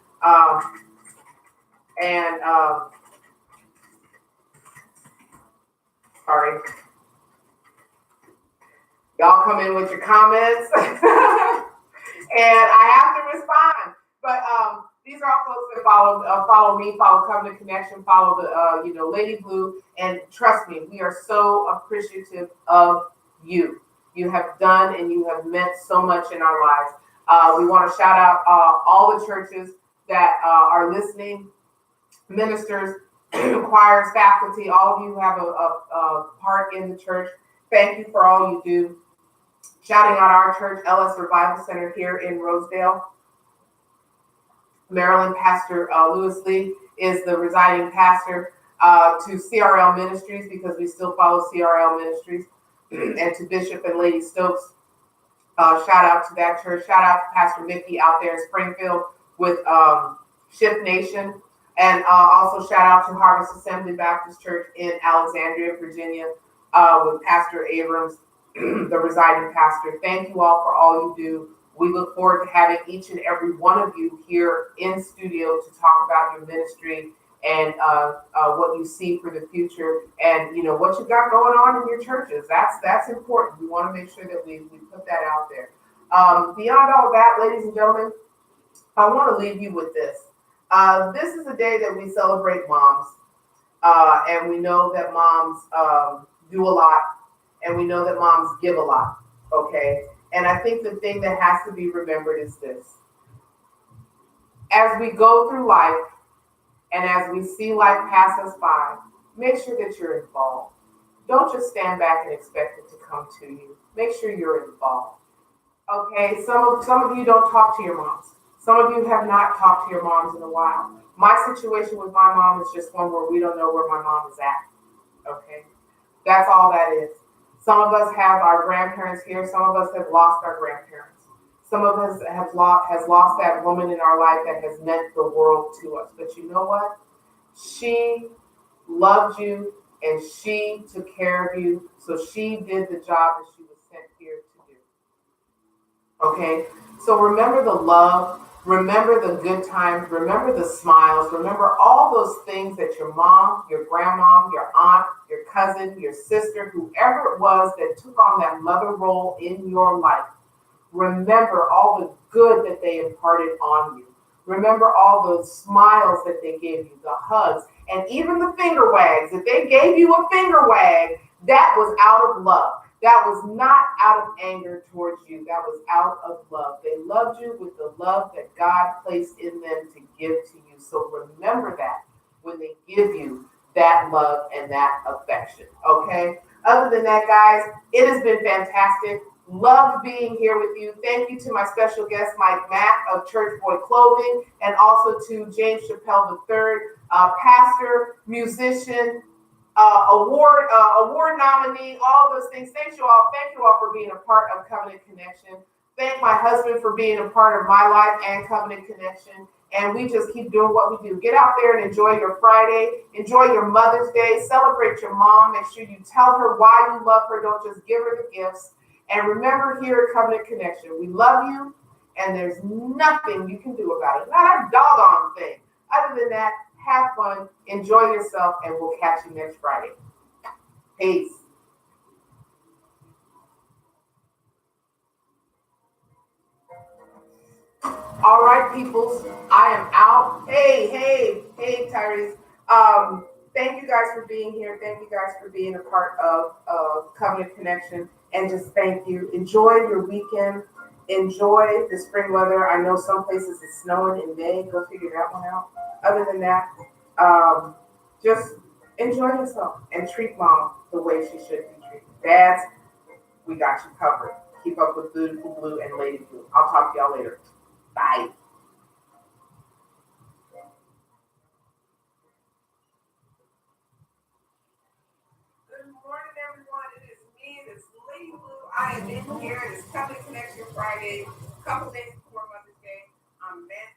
Sorry. Y'all come in with your comments. And I have to respond. But These are all folks that follow me, follow Covenant Connection, follow the Lady Blue, and trust me, we are so appreciative of you. You have done and you have meant so much in our lives. We want to shout out all the churches that are listening, ministers, choirs, faculty, all of you who have a part in the church. Thank you for all you do. Shouting out our church, LS Revival Center here in Rosedale, Maryland. Pastor Lewis Lee is the residing pastor to CRL Ministries, because we still follow CRL Ministries, and to Bishop and Lady Stokes. Shout out to that church. Shout out to Pastor Mickey out there in Springfield with Shift Nation. And also shout out to Harvest Assembly Baptist Church in Alexandria, Virginia, with Pastor Abrams, the residing pastor. Thank you all for all you do. We look forward to having each and every one of you here in studio to talk about your ministry and what you see for the future, and what you got going on in your churches. That's important. We want to make sure that we put that out there. Beyond all that, ladies and gentlemen, I want to leave you with this. This is a day that we celebrate moms, and we know that moms do a lot, and we know that moms give a lot, okay? And I think the thing that has to be remembered is this. As we go through life, and as we see life pass us by, make sure that you're involved. Don't just stand back and expect it to come to you. Make sure you're involved, okay? Some of you don't talk to your moms. Some of you have not talked to your moms in a while. My situation with my mom is just one where we don't know where my mom is at, okay? That's all that is. Some of us have our grandparents here. Some of us have lost our grandparents. Some of us has lost that woman in our life that has meant the world to us. But you know what? She loved you and she took care of you. So she did the job that she was sent here to do. Okay? So remember the love. Remember the good times. Remember the smiles. Remember all those things that your mom, your grandmom, your aunt, your cousin, your sister, whoever it was that took on that mother role in your life. Remember all the good that they imparted on you. Remember all those smiles that they gave you, the hugs, and even the finger wags. If they gave you a finger wag, that was out of love. That was not out of anger towards you. That was out of love. They loved you with the love that God placed in them to give to you. So remember that when they give you that love and that affection, okay? Other than that, guys, it has been fantastic. Loved being here with you. Thank you to my special guest, Mack of Church Boy Clothing, and also to James Chappel III, pastor, musician, award nominee, all those things. Thank you all for being a part of Covenant Connection. Thank my husband for being a part of my life and Covenant Connection. And we just keep doing what we do. Get out there and enjoy your Friday. Enjoy your Mother's Day. Celebrate your mom. Make sure you tell her why you love her. Don't just give her the gifts. And remember, here at Covenant Connection, we love you, and there's nothing you can do about it. Not a doggone thing. Other than that, have fun, enjoy yourself, and we'll catch you next Friday. Peace. All right, peoples, I am out. Hey, Tyrese. Thank you guys for being here. Thank you guys for being a part of Covenant Connection. And just thank you. Enjoy your weekend. Enjoy the spring weather. I know some places it's snowing in May. Go figure that one out. Other than that, just enjoy yourself and treat mom the way she should be treated. Dads, we got you covered. Keep up with Beautiful Blue and Lady Blue. I'll talk to y'all later. Bye. Good morning, everyone. It is me. It's Lady Blue. I am in here. It is Covenant Connection Friday. A couple days before Mother's Day. I'm back.